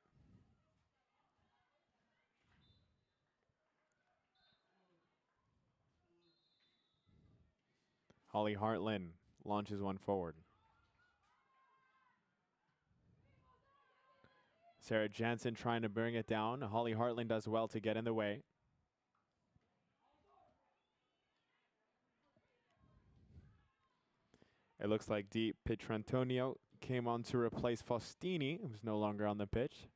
Holly Hartland launches one forward. Sarah Jansen trying to bring it down. Holly Hartland does well to get in the way. It looks like Di Pietrantonio came on to replace Faustini, who's no longer on the pitch.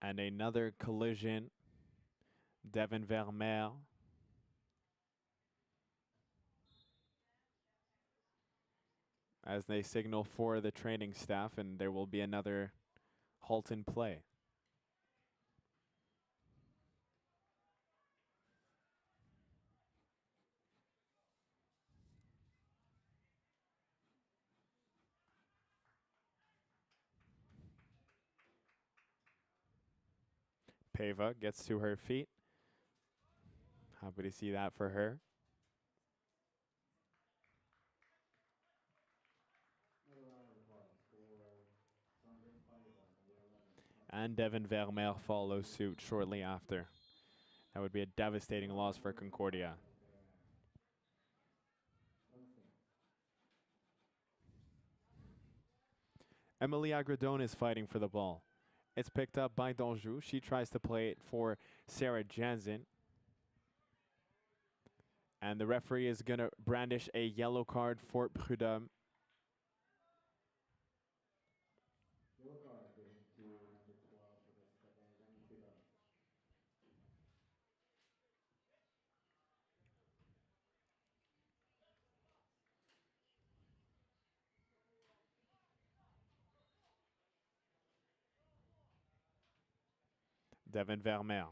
And another collision. Devin Vermeer. As they signal for the training staff, and there will be another halt in play. Pava gets to her feet. Happy to see that for her. And Devin Vermeer follows suit shortly after. That would be a devastating loss for Concordia. Emily Agradone is fighting for the ball. It's picked up by Danjou. She tries to play it for Sarah Jansen. And the referee is going to brandish a yellow card for Prudhomme. Devin Vermeer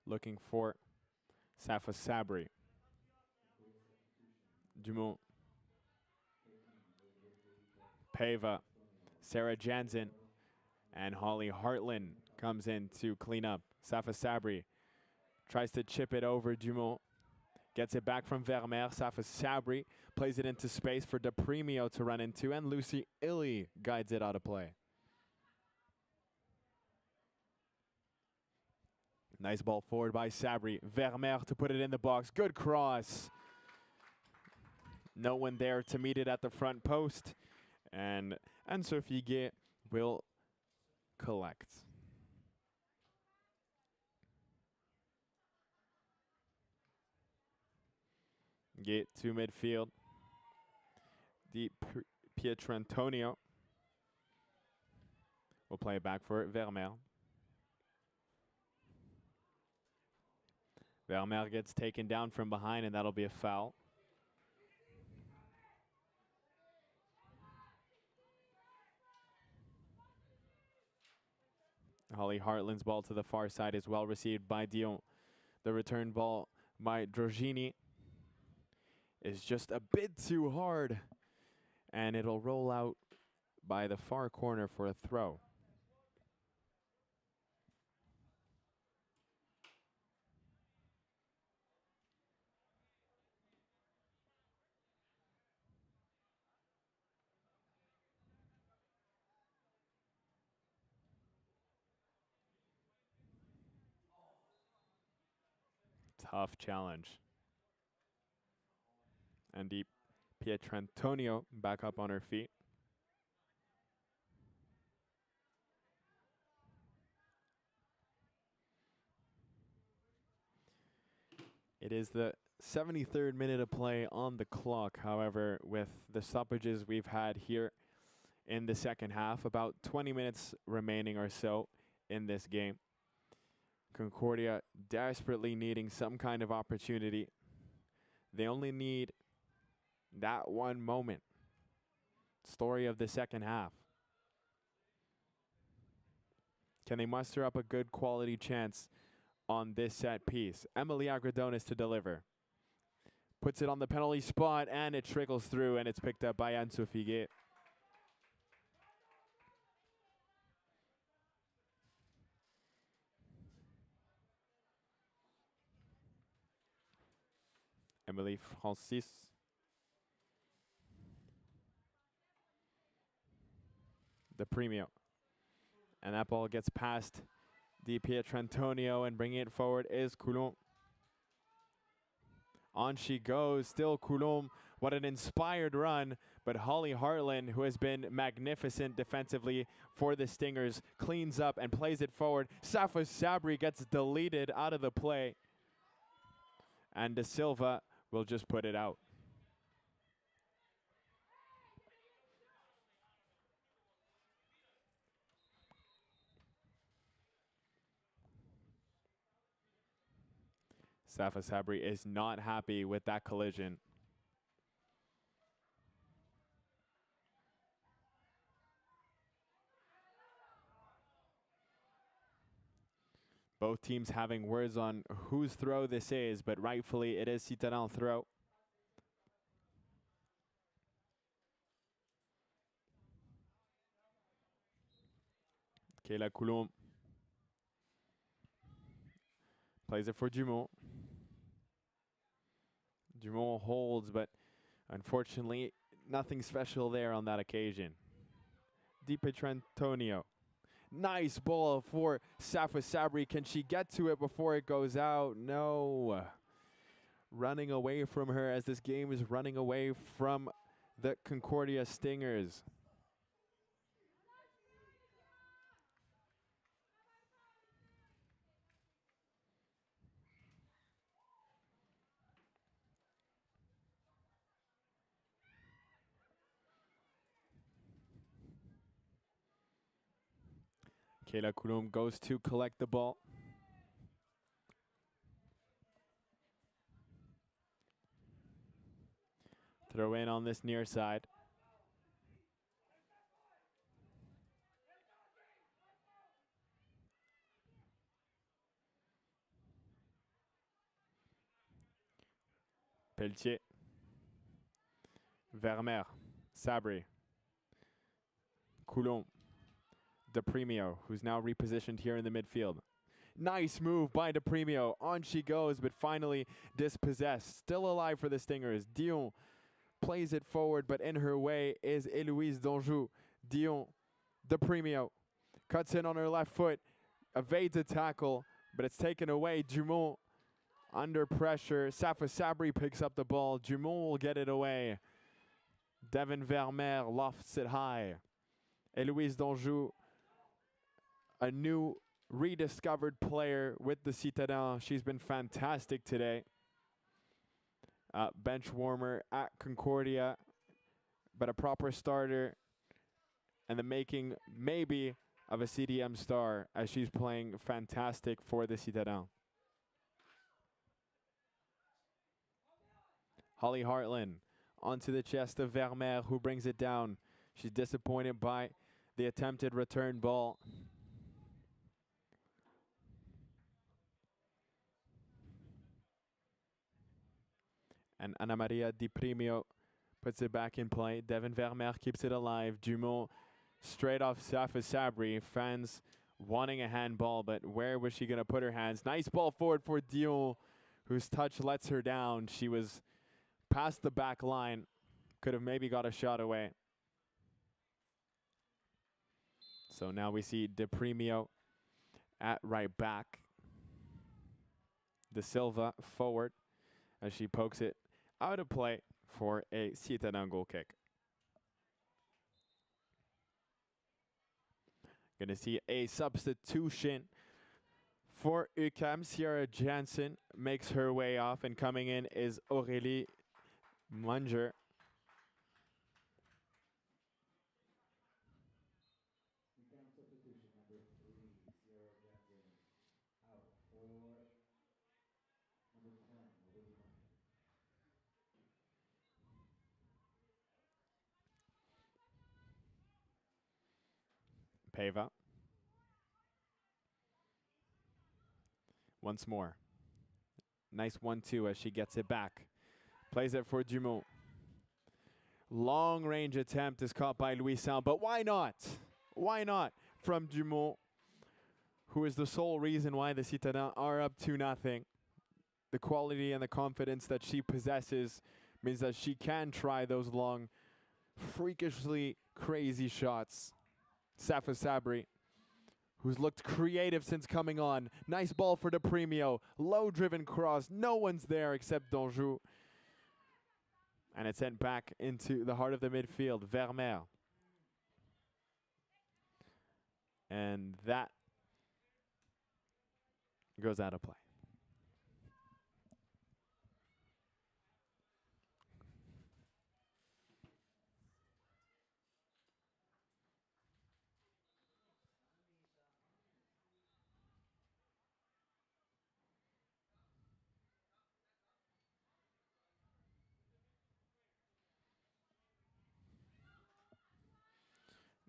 looking for Safa Sabri. Dumont. Pava. Sarah Jansen. And Holly Hartland comes in to clean up. Safa Sabri tries to chip it over Dumont. Gets it back from Vermeer. Safa Sabri plays it into space for DePremio to run into. And Lucy Illy guides it out of play. Nice ball forward by Sabri. Vermeer to put it in the box. Good cross. No one there to meet it at the front post. And Sophie Guet will collect. Guet to midfield. Deep Pietrantonio will play it back for Vermeer. Vermeer gets taken down from behind, and that'll be a foul. Holly Hartland's ball to the far side is well received by Dion. The return ball by Drogini is just a bit too hard, and it'll roll out by the far corner for a throw. Tough challenge. And deep Pietrantonio back up on her feet. It is the 73rd minute of play on the clock. However, with the stoppages we've had here in the second half, about 20 minutes remaining or so in this game. Concordia desperately needing some kind of opportunity. They only need that one moment. Story of the second half. Can they muster up a good quality chance on this set piece? Emily Agradonis to deliver. Puts it on the penalty spot, and it trickles through, and it's picked up by Anne-Sophie Guet. Emily Francis. DePremio. And that ball gets past Di Pietrantonio, and bringing it forward is Coulomb. On she goes, still Coulomb. What an inspired run, but Holly Hartland, who has been magnificent defensively for the Stingers, cleans up and plays it forward. Safa Sabri gets deleted out of the play, and De Silva will just put it out. Safa Sabri is not happy with that collision. Both teams having words on whose throw this is, but rightfully it is Citadin throw. Kayla Coulomb Plays it for Dumont. Dumont holds, but unfortunately, nothing special there on that occasion. Di Pietrantonio. Nice ball for Safa Sabri. Can she get to it before it goes out? No. Running away from her as this game is running away from the Concordia Stingers. Kayla Coulomb goes to collect the ball. Throw in on this near side. Pelletier. Vermeer. Sabri. Coulomb. DePremio, who's now repositioned here in the midfield. Nice move by DePremio. On she goes, but finally dispossessed. Still alive for the Stingers. Dion plays it forward, but in her way is Eloise Donjou. Dion, DePremio, cuts in on her left foot, evades a tackle, but it's taken away. Dumont under pressure. Safa Sabri picks up the ball. Dumont will get it away. Devin Vermeer lofts it high. Eloise Donjou, a new rediscovered player with the Citadins. She's been fantastic today. Bench warmer at Concordia, but a proper starter and the making maybe of a CDM star as she's playing fantastic for the Citadins. Holly Hartland onto the chest of Vermeer, who brings it down. She's disappointed by the attempted return ball. And Ana Maria Di Primio puts it back in play. Devin Vermeer keeps it alive. Dumont straight off Safa Sabri. Fans wanting a handball, but where was she going to put her hands? Nice ball forward for Dion, whose touch lets her down. She was past the back line. Could have maybe got a shot away. So now we see De Premio at right back. De Silva forward as she pokes it out of play for a Citadin goal kick. Going to see a substitution for UQAM. Sierra Jansen makes her way off, and coming in is Aurélie Munger. Peva. Once more. Nice 1-2 as she gets it back. Plays it for Dumont. Long range attempt is caught by Louis Sound, but why not? Why not from Dumont, who is the sole reason why the Citadins are up 2-0. The quality and the confidence that she possesses means that she can try those long, freakishly crazy shots. Safa Sabri, who's looked creative since coming on. Nice ball for De Premio. Low-driven cross. No one's there except Donjou. And it's sent back into the heart of the midfield. Vermeer. And that goes out of play.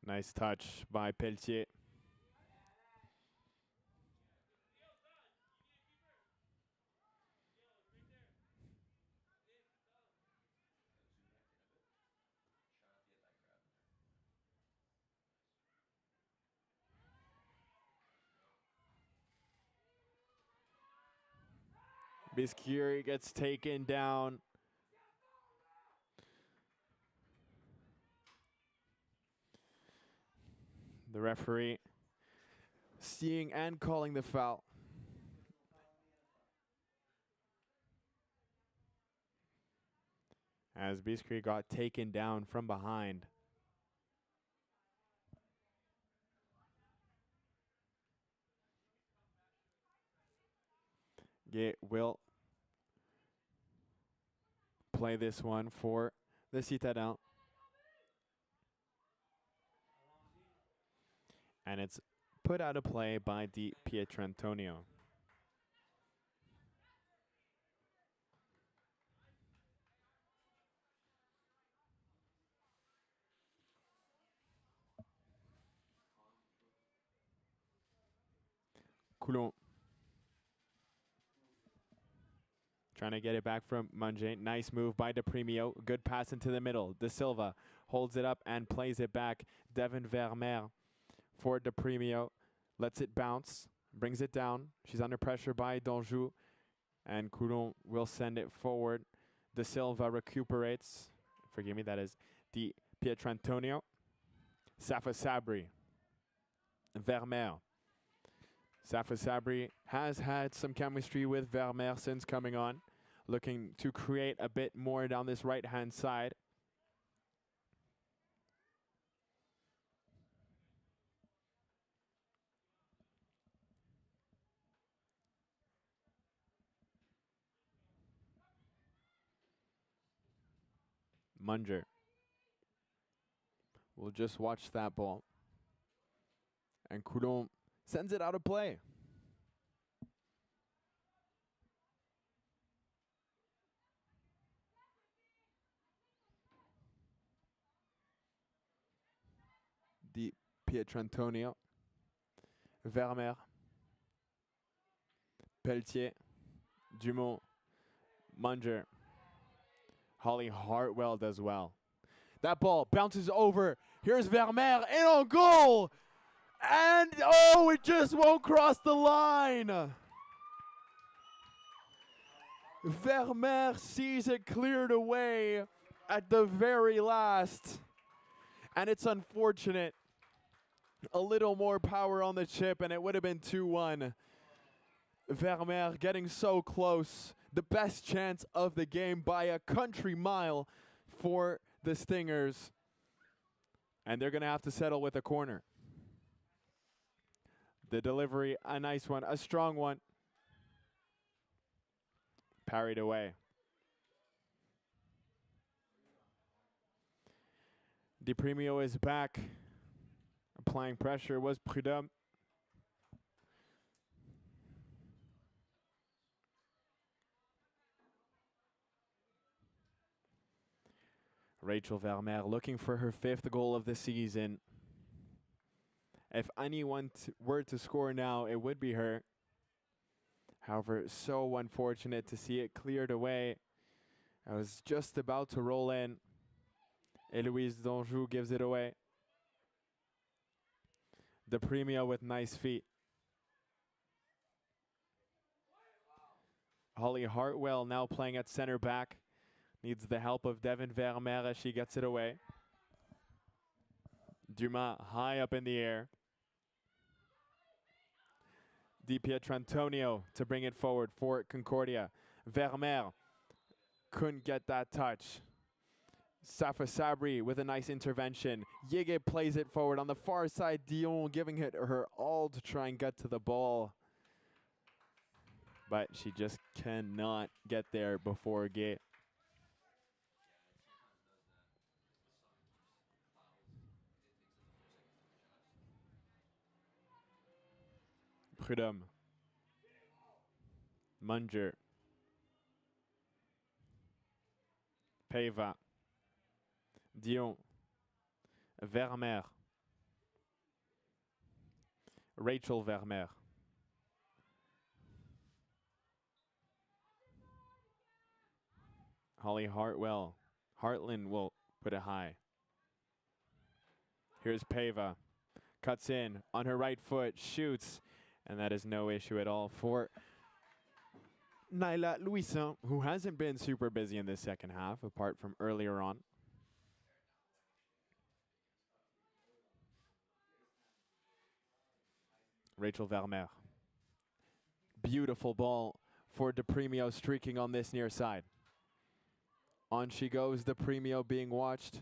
Nice touch by Pelletier. Biscuit gets taken down. The referee seeing and calling the foul. As Biscuit got taken down from behind. It will play this one for the Citadel. And it's put out of play by Di Pietrantonio. Coulon. Trying to get it back from Mange. Nice move by De Premio. Good pass into the middle. De Silva holds it up and plays it back. Devin Vermeer for De Premio. Lets it bounce. Brings it down. She's under pressure by Danjou. And Coulon will send it forward. De Silva recuperates. Forgive me, that is Di Pietrantonio. Safa Sabri. Vermeer. Safa Sabri has had some chemistry with Vermeer since coming on. Looking to create a bit more down this right-hand side. Munger. We'll just watch that ball. And Coulon sends it out of play. Di Pietrantonio. Vermeer. Pelletier. Dumont. Munger. Holly Hartwell does well. That ball bounces over. Here's Vermeer in on goal. And, oh, it just won't cross the line. Vermeer sees it cleared away at the very last. And it's unfortunate. A little more power on the chip, and it would have been 2-1. Vermeer getting so close. The best chance of the game by a country mile for the Stingers. And they're going to have to settle with a corner. The delivery, a nice one, a strong one. Parried away. Di Premio is back. Applying pressure was Prudhomme. Rachel Vermeer looking for her 5th goal of the season. If anyone were to score now, it would be her. However, so unfortunate to see it cleared away. I was just about to roll in. Eloise Danjou gives it away. De Premio with nice feet. Holly Hartwell now playing at center back. Needs the help of Devin Vermeer as she gets it away. Dumas high up in the air. Di Pietrantonio to bring it forward for Concordia. Vermeer couldn't get that touch. Safa Sabri with a nice intervention. Yige plays it forward on the far side. Dion giving it her all to try and get to the ball. But she just cannot get there before Gay. Prudhomme. Munger. Peva. Dion. Vermeer. Rachel Vermeer. Holly Hartwell. Hartland will put it high. Here's Peva. Cuts in on her right foot, shoots, and that is no issue at all for Naila Louisin, who hasn't been super busy in this second half, apart from earlier on. Rachel Vermeer. Beautiful ball for De Premio streaking on this near side. On she goes, De Premio being watched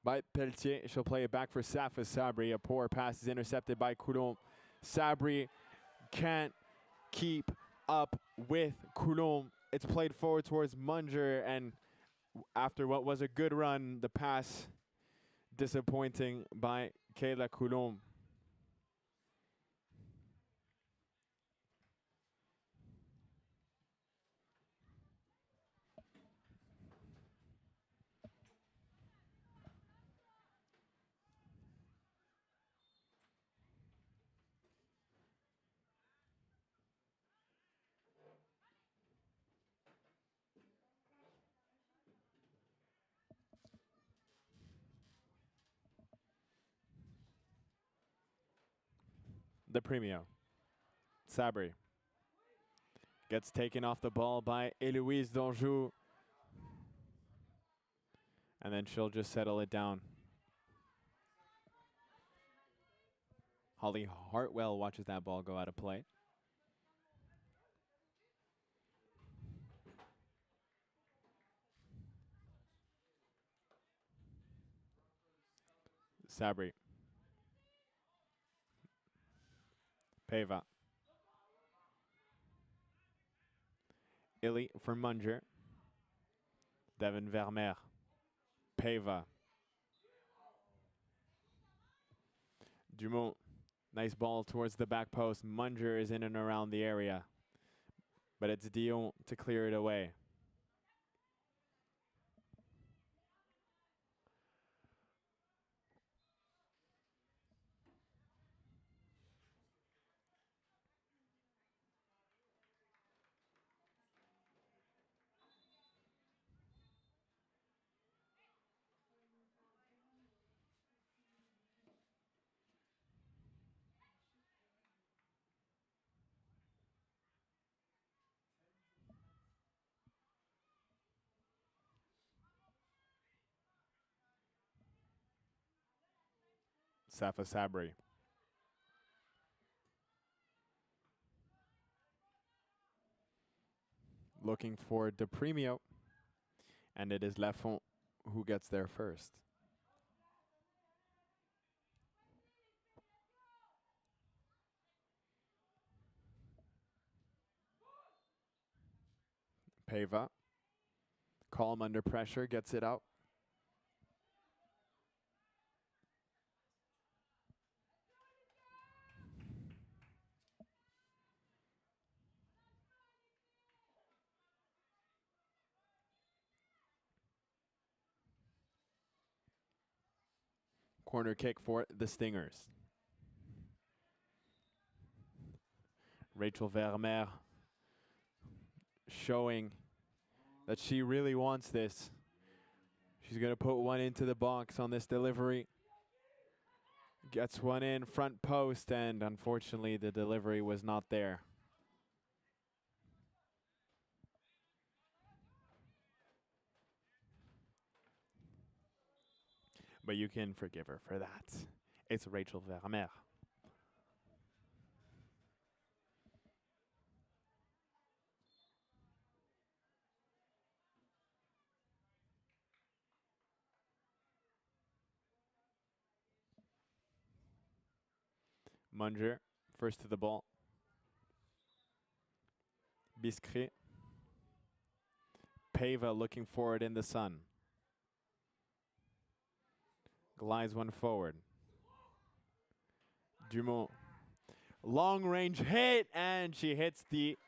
by Pelletier. She'll play it back for Safa Sabri. A poor pass is intercepted by Coulomb. Sabri can't keep up with Coulomb. It's played forward towards Munger, and after what was a good run, the pass disappointing by Kayla Coulomb. De Premio. Sabri gets taken off the ball by Eloise Danjou. And then she'll just settle it down. Holly Hartwell watches that ball go out of play. Sabri. Peva. Illy for Munger. Devin Vermeer. Peva. Dumont. Nice ball towards the back post. Munger is in and around the area. But it's Dion to clear it away. Safa Sabri. Looking for De Premio. And it is Lafont who gets there first. Peva. Calm under pressure, gets it out. Corner kick for the Stingers. Rachel Vermeer showing that she really wants this. She's going to put one into the box on this delivery. Gets one in, front post, and unfortunately the delivery was not there. But you can forgive her for that. It's Rachel Vermeer. Munger, first to the ball. Biscret. Peva looking forward in the sun. Glides one forward. Dumont. Long range hit, and she hits the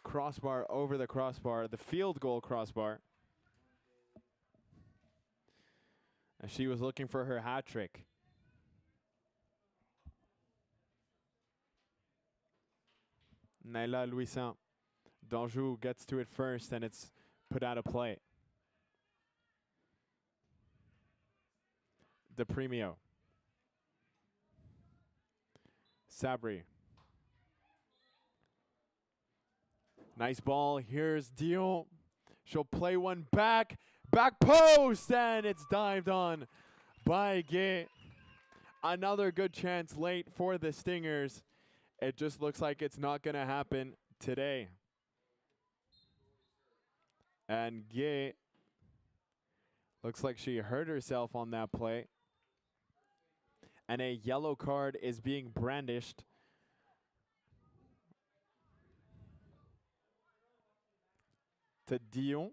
crossbar over the crossbar, the field goal crossbar. And she was looking for her hat trick. Naila Louisin. Danjou gets to it first, and it's put out of play. De Premio. Sabri. Nice ball. Here's Dion. She'll play one back. Back post, and it's dived on by Gay. Another good chance late for the Stingers. It just looks like it's not going to happen today. And Gay looks like she hurt herself on that play. And a yellow card is being brandished. To Dion.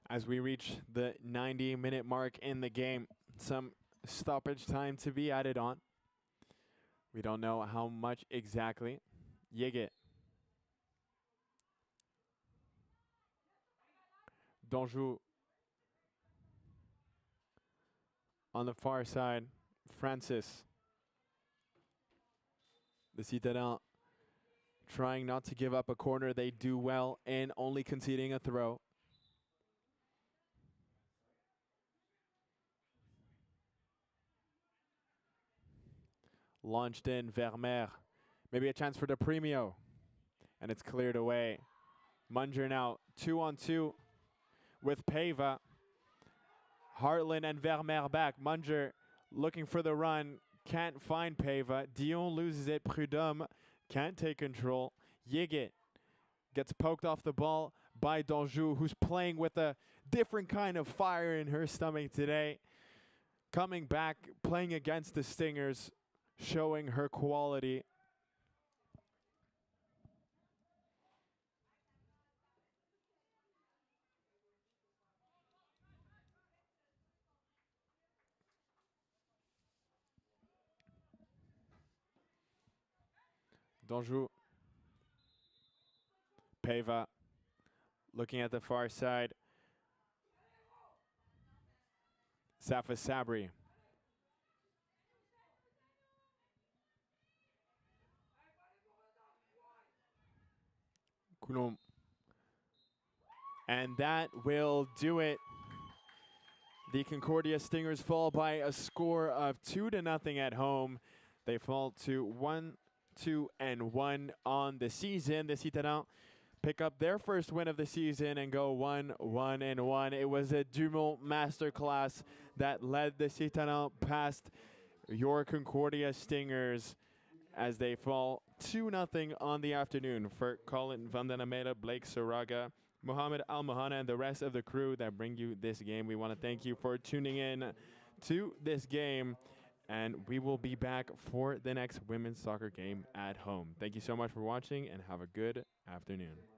As we reach the 90-minute mark in the game, some stoppage time to be added on. We don't know how much exactly. Yigit. Donjou on the far side. Francis. The Citadel trying not to give up a corner. They do well in only conceding a throw. Launched in Vermeer. Maybe a chance for the Premio. And it's cleared away. Munger now 2-on-2 with Pava. Hartland and Vermeer back. Munger looking for the run. Can't find Pava. Dion loses it. Prudhomme can't take control. Yigit gets poked off the ball by Donjou, who's playing with a different kind of fire in her stomach today. Coming back, playing against the Stingers, showing her quality. Donjou. Pava looking at the far side. Safa Sabri. Coulomb. And that will do it. The Concordia Stingers fall by a score of 2-0 at home. They fall to 1-2-1 on the season. The Citadel pick up their first win of the season and go 1-1-1. It was a Dumont masterclass that led the Citadel past your Concordia Stingers as they fall 2-0 on the afternoon. For Colin Vandenamela, Blake Saraga, Mohamed Al-Mohana, and the rest of the crew that bring you this game, we want to thank you for tuning in to this game. And we will be back for the next women's soccer game at home. Thank you so much for watching and have a good afternoon.